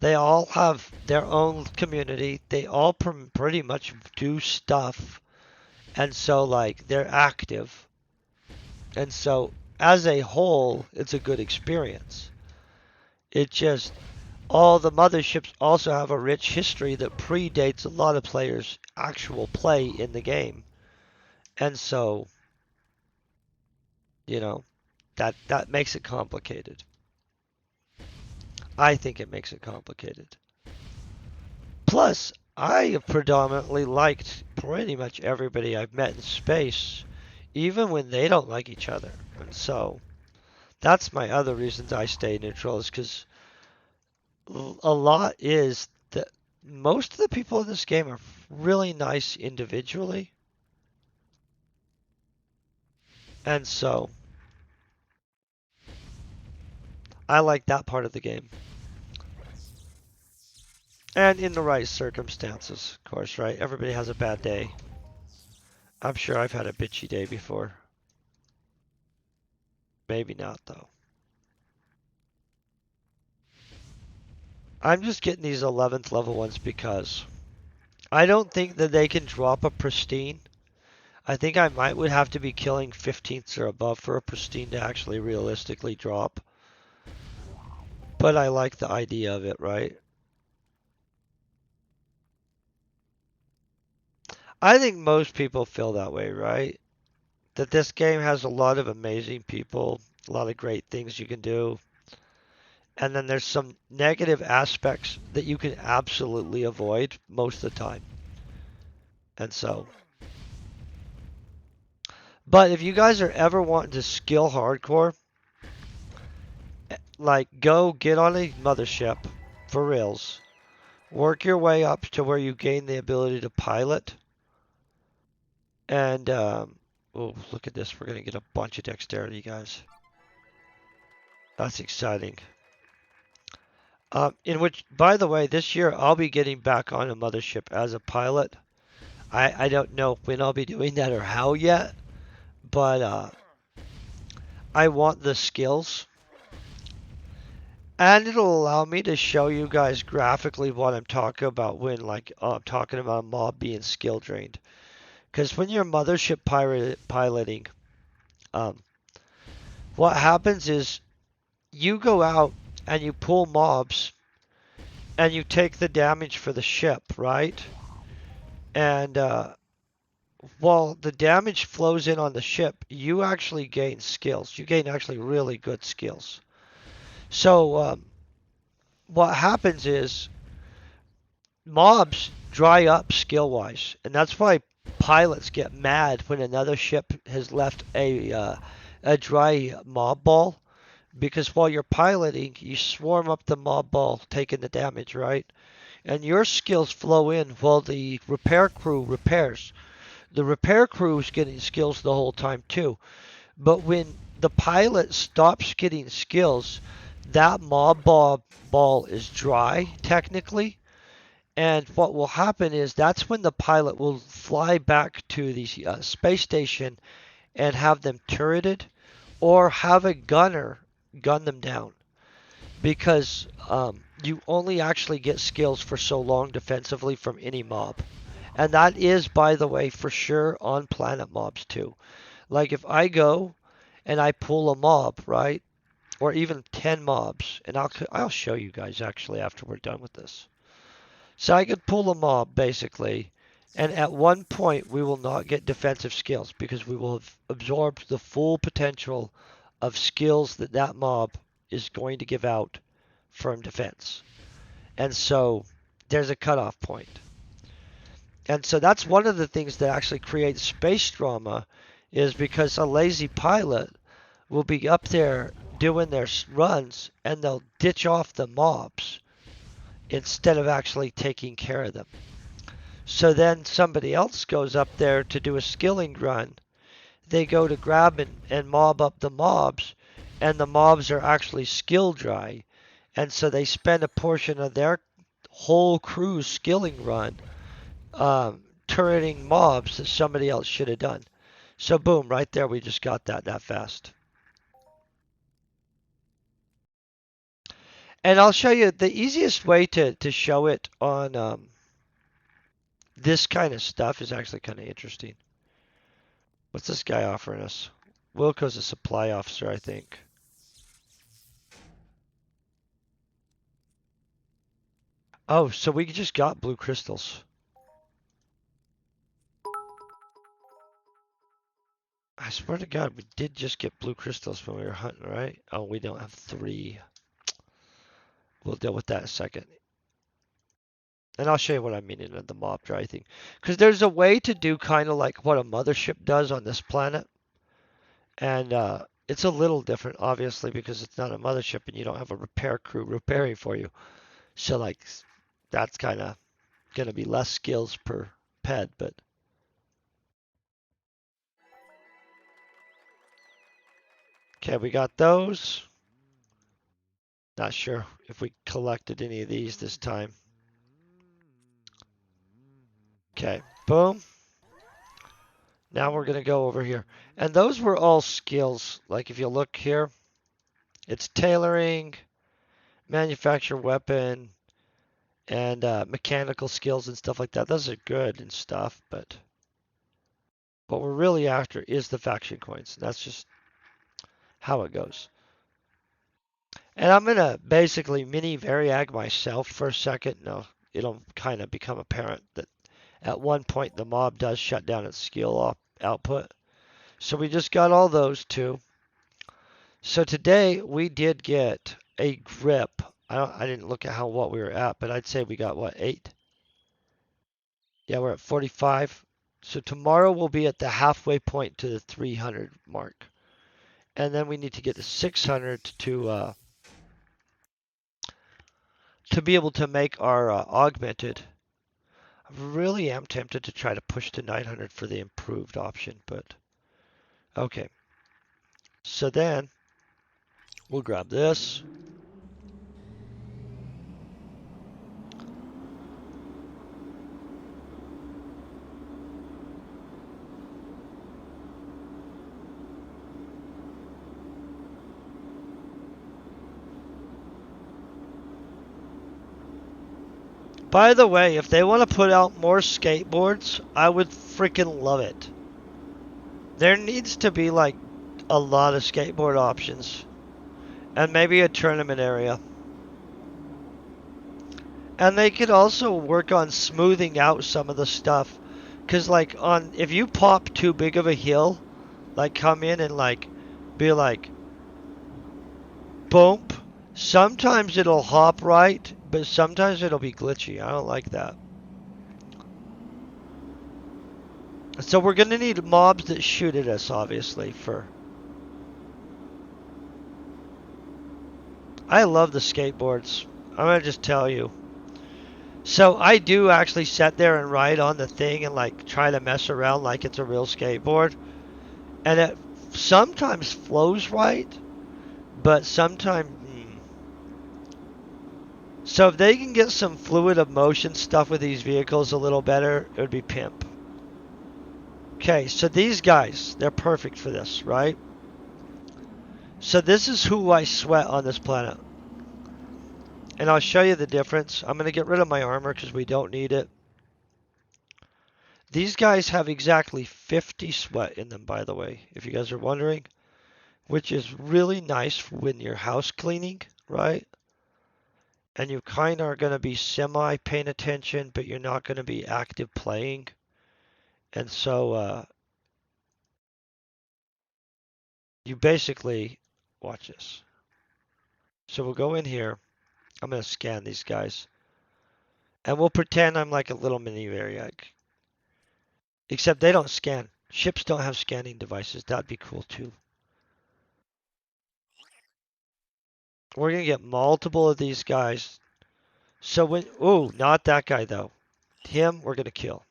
They all have their own community. They all pretty much do stuff. And so, like, they're active. And so, as a whole, it's a good experience. It just, all the motherships also have a rich history that predates a lot of players' actual play in the game. And so, you know, that makes it complicated. I think it makes it complicated. Plus, I have predominantly liked pretty much everybody I've met in space, even when they don't like each other. And so, that's my other reasons I stay neutral, is because a lot is that most of the people in this game are really nice individually. And so, I like that part of the game. And in the right circumstances, of course, right? Everybody has a bad day. I'm sure I've had a bitchy day before. Maybe not, though. I'm just getting these 11th level ones because I don't think that they can drop a pristine. I think I would have to be killing 15ths or above for a pristine to actually realistically drop. But I like the idea of it, right? I think most people feel that way, right? That this game has a lot of amazing people, a lot of great things you can do. And then there's some negative aspects that you can absolutely avoid most of the time. And so, but if you guys are ever wanting to skill hardcore, like go get on a mothership for reals. Work your way up to where you gain the ability to pilot. And, oh, look at this. We're going to get a bunch of dexterity, guys. That's exciting. In which, by the way, this year I'll be getting back on a mothership as a pilot. I don't know when I'll be doing that or how yet, but I want the skills. And it'll allow me to show you guys graphically what I'm talking about when, like, I'm talking about a mob being skill drained. Because when you're mothership piloting, what happens is you go out and you pull mobs and you take the damage for the ship, right? And while the damage flows in on the ship, you actually gain skills. You gain actually really good skills. So what happens is mobs dry up skill-wise, and that's why pilots get mad when another ship has left a dry mob ball, because while you're piloting, you swarm up the mob ball, taking the damage, right? And your skills flow in while the repair crew repairs. The repair crew is getting skills the whole time too. But when the pilot stops getting skills, that ball is dry technically. And what will happen is that's when the pilot will fly back to the space station and have them turreted or have a gunner gun them down because you only actually get skills for so long defensively from any mob. And that is, by the way, for sure on planet mobs too. Like if I go and I pull a mob, right? Or even 10 mobs, and I'll show you guys actually after we're done with this. So I could pull a mob basically, and at one point we will not get defensive skills because we will have absorbed the full potential of skills that that mob is going to give out from defense. And so there's a cutoff point. And so that's one of the things that actually creates space drama is because a lazy pilot will be up there doing their runs and they'll ditch off the mobs instead of actually taking care of them. So then somebody else goes up there to do a skilling run. They go to grab and mob up the mobs, and the mobs are actually skill dry. And so they spend a portion of their whole crew's skilling run turreting mobs that somebody else should have done. So boom, right there we just got that fast. And I'll show you the easiest way to show it on this kind of stuff is actually kind of interesting. What's this guy offering us? Wilco's a supply officer, I think. Oh, so we just got blue crystals. I swear to God, we did just get blue crystals when we were hunting, right? Oh, we don't have 3. We'll deal with that in a second. And I'll show you what I mean in the mob dry thing. Because there's a way to do kind of like what a mothership does on this planet. And it's a little different, obviously, because it's not a mothership and you don't have a repair crew repairing for you. So, like, that's kind of going to be less skills per ped, but... Okay, we got those. Not sure if we collected any of these this time. Okay, boom. Now we're going to go over here. And those were all skills. Like if you look here, it's tailoring, manufacture weapon, and mechanical skills and stuff like that. Those are good and stuff, but what we're really after is the faction coins. That's just how it goes. And I'm going to basically mini variag myself for a second. No, it'll kind of become apparent that at one point the mob does shut down its skill output. So we just got all those too. So today we did get a grip. I didn't look at what we were at, but I'd say we got what, 8? Yeah, we're at 45. So tomorrow we'll be at the halfway point to the 300 mark. And then we need to get to 600 to be able to make our augmented. I really am tempted to try to push to 900 for the improved option, but okay. So then we'll grab this. By the way, if they want to put out more skateboards, I would freaking love it. There needs to be like a lot of skateboard options. And maybe a tournament area. And they could also work on smoothing out some of the stuff. Cause like if you pop too big of a hill, like come in and like be like boom, sometimes it'll hop right, but sometimes it'll be glitchy. I don't like that. So we're gonna need mobs that shoot at us, obviously, for... I love the skateboards. I'm gonna just tell you. So I do actually sit there and ride on the thing and like try to mess around like it's a real skateboard. And it sometimes flows right, but sometimes. So if they can get some fluid of motion stuff with these vehicles a little better, it would be pimp. Okay, so these guys, they're perfect for this, right? So this is who I sweat on this planet. And I'll show you the difference. I'm going to get rid of my armor because we don't need it. These guys have exactly 50 sweat in them, by the way, if you guys are wondering, which is really nice when you're house cleaning, right? And you kind of are going to be semi paying attention, but you're not going to be active playing. And so you basically watch this. So we'll go in here. I'm going to scan these guys. And we'll pretend I'm like a little mini Variag. Except they don't scan. Ships don't have scanning devices. That'd be cool too. We're going to get multiple of these guys. So when, ooh, not that guy though. Him, we're going to kill.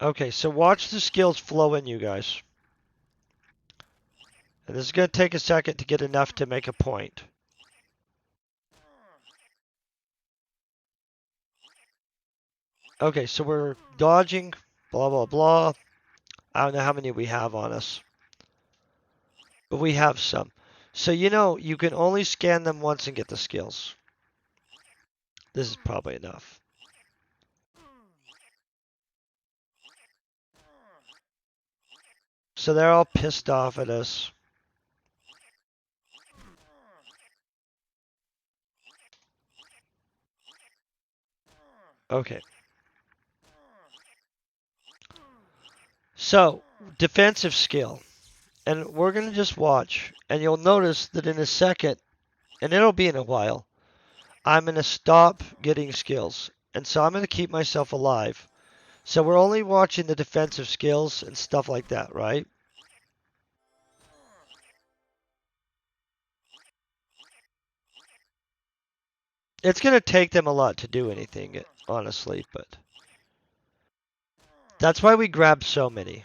Okay, so watch the skills flow in, you guys. And this is going to take a second to get enough to make a point. Okay, so we're dodging, blah, blah, blah. I don't know how many we have on us, but we have some. So, you know, you can only scan them once and get the skills. This is probably enough. So they're all pissed off at us. Okay. So, defensive skill. And we're going to just watch. And you'll notice that in a second, and it'll be in a while, I'm going to stop getting skills. And so I'm going to keep myself alive. So we're only watching the defensive skills and stuff like that, right? It's going to take them a lot to do anything, honestly, but that's why we grab so many.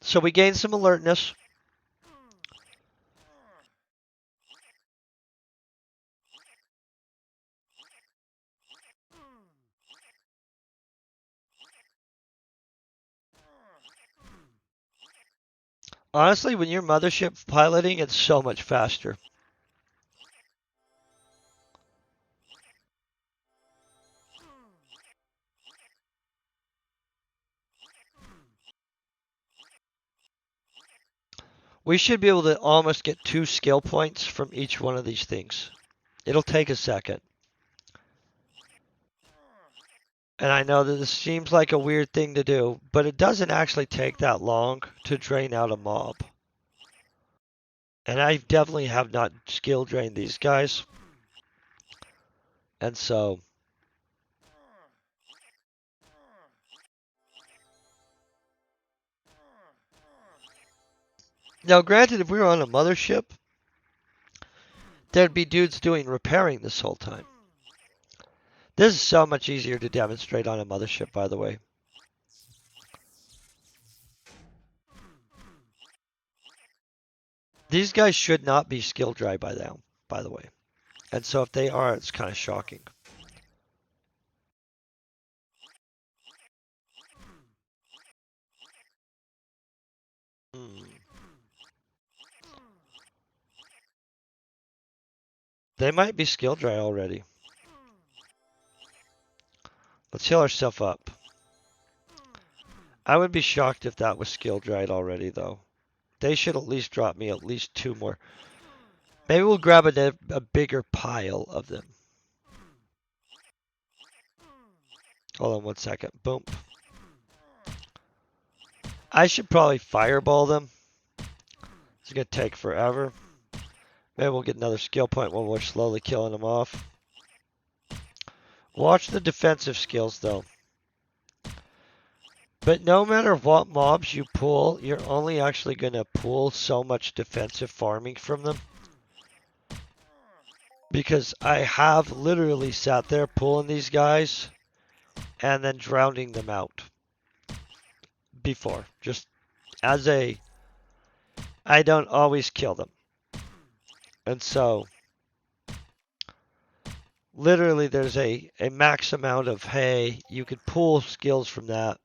So we gain some alertness. Honestly, when you're mothership piloting, it's so much faster. We should be able to almost get 2 skill points from each one of these things. It'll take a second. And I know that this seems like a weird thing to do, but it doesn't actually take that long to drain out a mob. And I definitely have not skill drained these guys. And so, now granted, if we were on a mothership, there'd be dudes doing repairing this whole time. This is so much easier to demonstrate on a mothership, by the way. These guys should not be skill dry by now, by the way. And so if they are, it's kind of shocking. Hmm. They might be skill dry already. Let's heal ourselves up. I would be shocked if that was skill dried already, though. They should at least drop me at least 2 more. Maybe we'll grab a bigger pile of them. Hold on 1 second. Boom. I should probably fireball them. It's going to take forever. Maybe we'll get another skill point when we're slowly killing them off. Watch the defensive skills though. But no matter what mobs you pull, you're only actually going to pull so much defensive farming from them. Because I have literally sat there pulling these guys and then drowning them out before. Just as a, I don't always kill them. And so, literally there's a max amount of, hey, you could pull skills from that.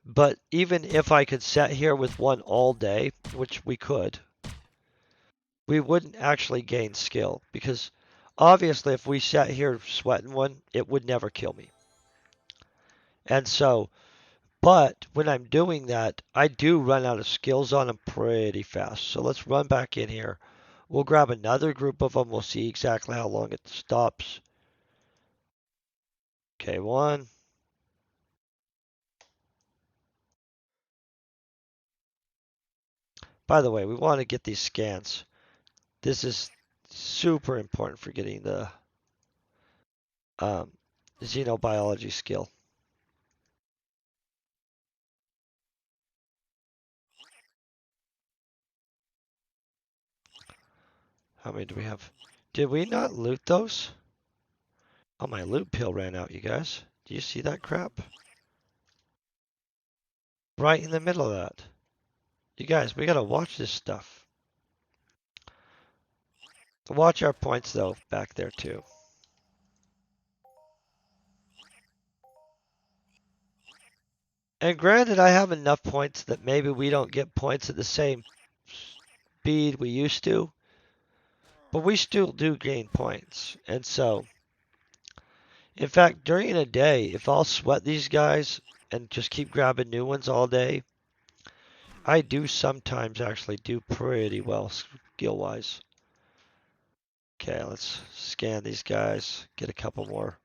But even if I could sit here with one all day, which we could, we wouldn't actually gain skill. Because obviously if we sat here sweating one, it would never kill me. And so, but when I'm doing that, I do run out of skills on them pretty fast. So let's run back in here. We'll grab another group of them. We'll see exactly how long it stops. Okay, one. By the way, we want to get these scans. This is super important for getting the xenobiology skill. How many do we have? Did we not loot those? Oh, my loot pill ran out, you guys. Do you see that crap? Right in the middle of that. You guys, we gotta watch this stuff. Watch our points, though, back there, too. And granted, I have enough points that maybe we don't get points at the same speed we used to. But we still do gain points. And so, in fact, during a day, if I'll sweat these guys and just keep grabbing new ones all day, I do sometimes actually do pretty well skill-wise. Okay, let's scan these guys, get a couple more.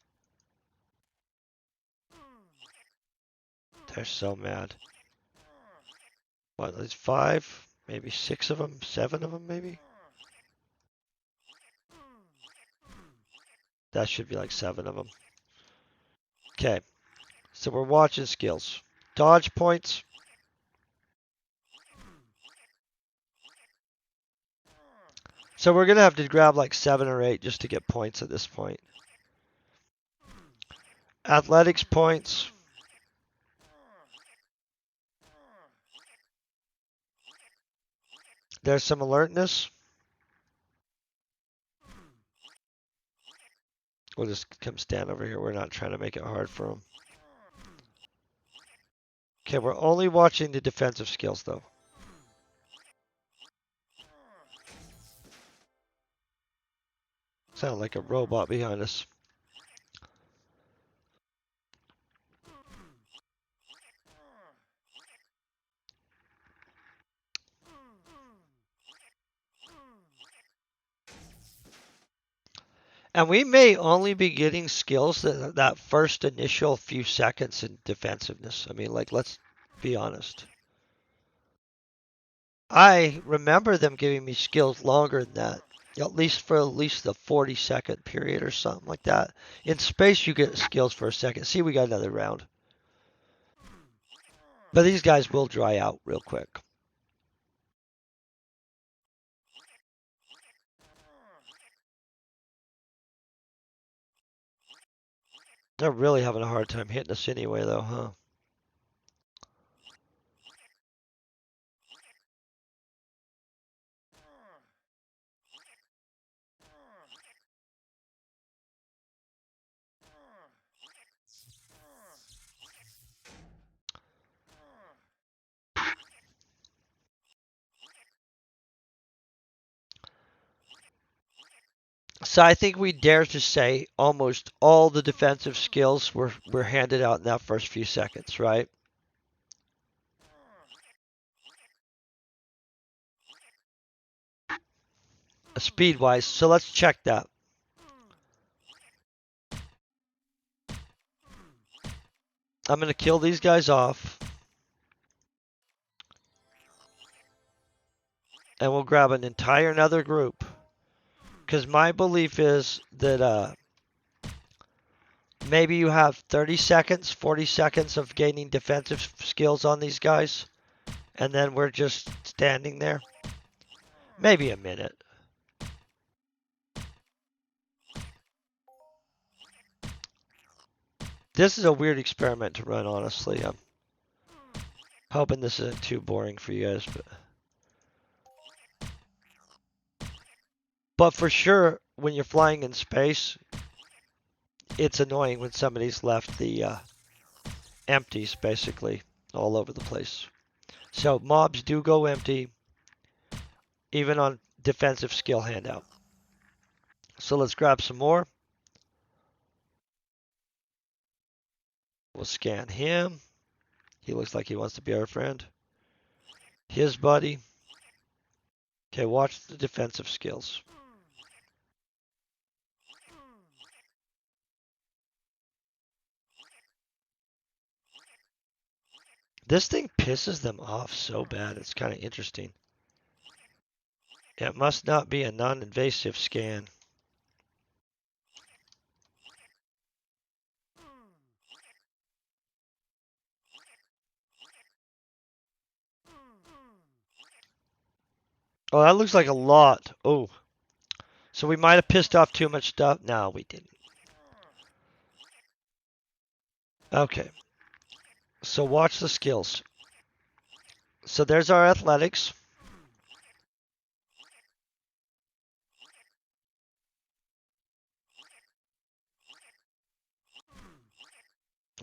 They're so mad. What, there's 5, maybe 6 of them, 7 of them maybe? That should be like 7 of them. Okay, so we're watching skills. Dodge points. So we're going to have to grab like 7 or 8 just to get points at this point. Athletics points. There's some alertness. We'll just come stand over here. We're not trying to make it hard for them. Okay, we're only watching the defensive skills though. Sound like a robot behind us. And we may only be getting skills that first initial few seconds in defensiveness. I mean, like, let's be honest. I remember them giving me skills longer than that. At least for at least the 40-second period or something like that. In space, you get skills for a second. See, we got another round. But these guys will dry out real quick. They're really having a hard time hitting us anyway, though, huh? So I think we dare to say almost all the defensive skills were handed out in that first few seconds, right? Speed-wise, so let's check that. I'm going to kill these guys off. And we'll grab an entire another group. Because my belief is that Maybe you have 30 seconds, 40 seconds of gaining defensive skills on these guys, and then we're just standing there. Maybe a minute. This is a weird experiment to run, honestly. I'm hoping this isn't too boring for you guys, but for sure, when you're flying in space, it's annoying when somebody's left the empties basically all over the place. So mobs do go empty, even on defensive skill handout. So let's grab some more. We'll scan him. He looks like he wants to be our friend. His buddy. Okay, watch the defensive skills. This thing pisses them off so bad. It's kind of interesting. It must not be a non-invasive scan. Oh, that looks like a lot. Oh, so we might have pissed off too much stuff. No, we didn't. Okay, so watch the skills. So there's our athletics.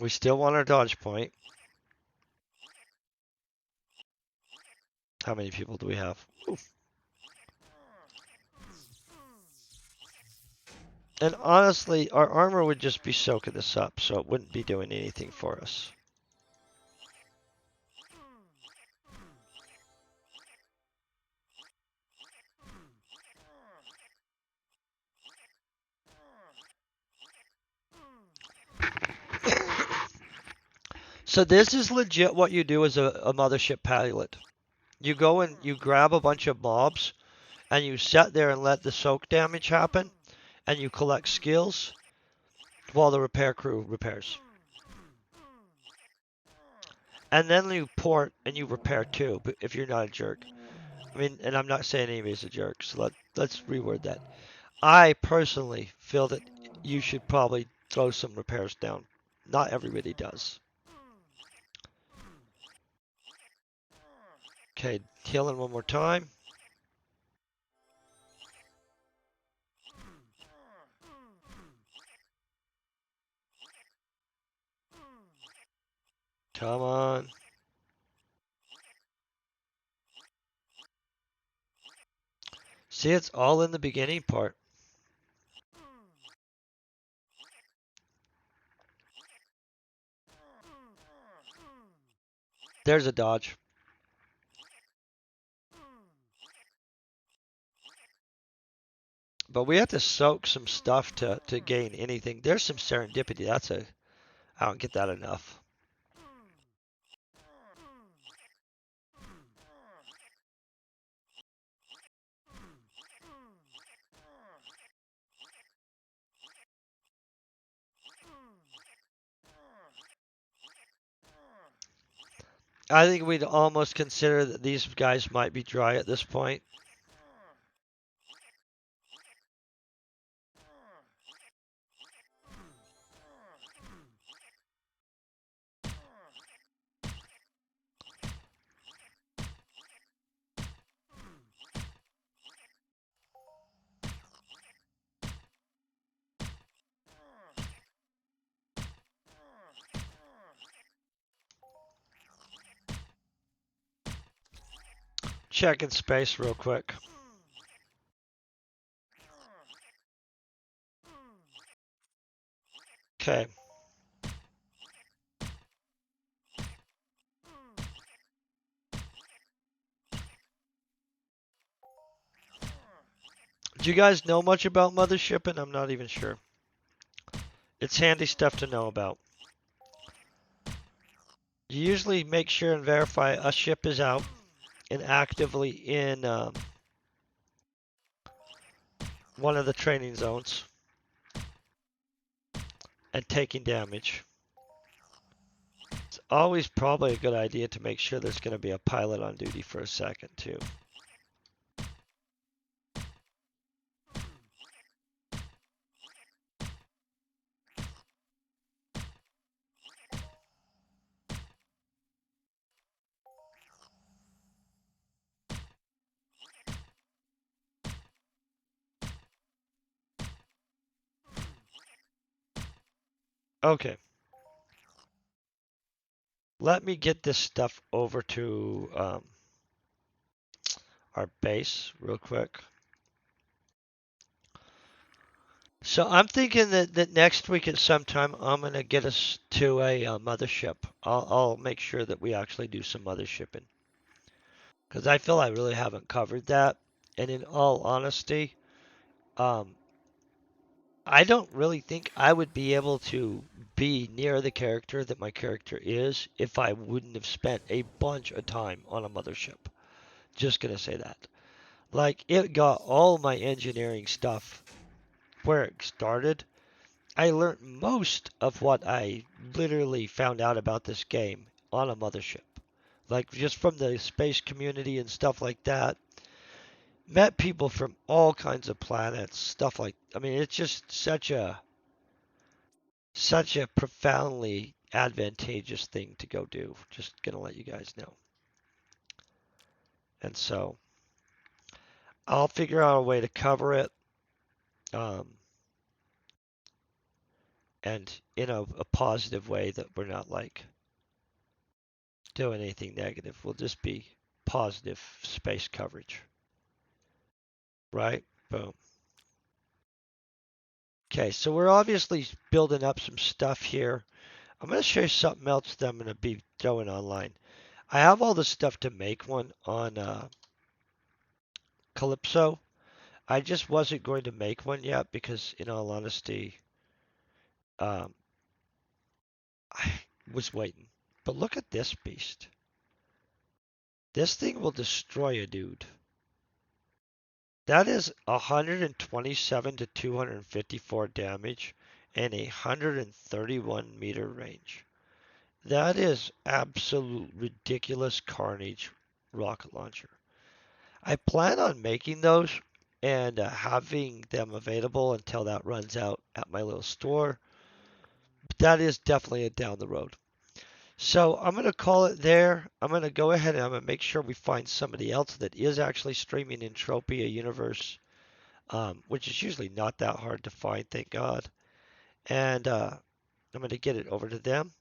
We still want our dodge point. How many people do we have? Oof. And honestly, our armor would just be soaking this up, so it wouldn't be doing anything for us. So this is legit what you do as a mothership pilot. You go and you grab a bunch of mobs, and you sit there and let the soak damage happen, and you collect skills while the repair crew repairs. And then you port and you repair too, but if you're not a jerk. I mean, and I'm not saying anybody's a jerk, so let's reword that. I personally feel that you should probably throw some repairs down. Not everybody does. Okay, healing one more time. Come on. See, it's all in the beginning part. There's a dodge. But we have to soak some stuff to gain anything. There's some serendipity. I don't get that enough. I think we'd almost consider that these guys might be dry at this point. Checking space real quick. Okay. Do you guys know much about Mothership? And I'm not even sure. It's handy stuff to know about. You usually make sure and verify a ship is out and actively in one of the training zones. and taking damage. It's always probably a good idea to make sure there's going to be a pilot on duty for a second too. Okay. Let me get this stuff over to our base real quick. So I'm thinking that next week at some time I'm gonna get us to a mothership. I'll make sure that we actually do some mothershipping because I feel I really haven't covered that. And in all honesty, um, I don't really think I would be able to be near the character that my character is if I wouldn't have spent a bunch of time on a mothership. Just gonna say that. Like it got all my engineering stuff where it started. I learned most of what I literally found out about this game on a mothership. Like just from the space community and stuff like that. Met people from all kinds of planets, stuff like I mean it's just such a profoundly advantageous thing to go do. Just gonna let you guys know. And so I'll figure out a way to cover it. Um, and in a positive way that we're not like doing anything negative. We'll just be positive space coverage. Right? Boom. Okay, so we're obviously building up some stuff here. I'm going to show you something else that I'm going to be throwing online. I have all the stuff to make one on Calypso. I just wasn't going to make one yet because, in all honesty, um, I was waiting. But look at this beast. This thing will destroy a dude. That is 127 to 254 damage and a 131 meter range. That is absolute ridiculous carnage rocket launcher. I plan on making those and having them available until that runs out at my little store. But that is definitely a down the road. So I'm going to call it there. I'm going to go ahead and I'm going to make sure we find somebody else that is actually streaming Entropia Universe, which is usually not that hard to find, thank God. And I'm going to get it over to them.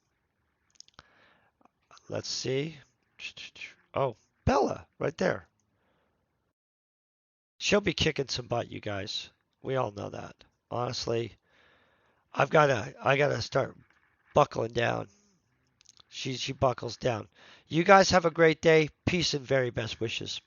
Let's see. Oh, Bella, right there. She'll be kicking some butt, you guys. We all know that. Honestly, I gotta start buckling down. She buckles down. You guys have a great day. Peace and very best wishes.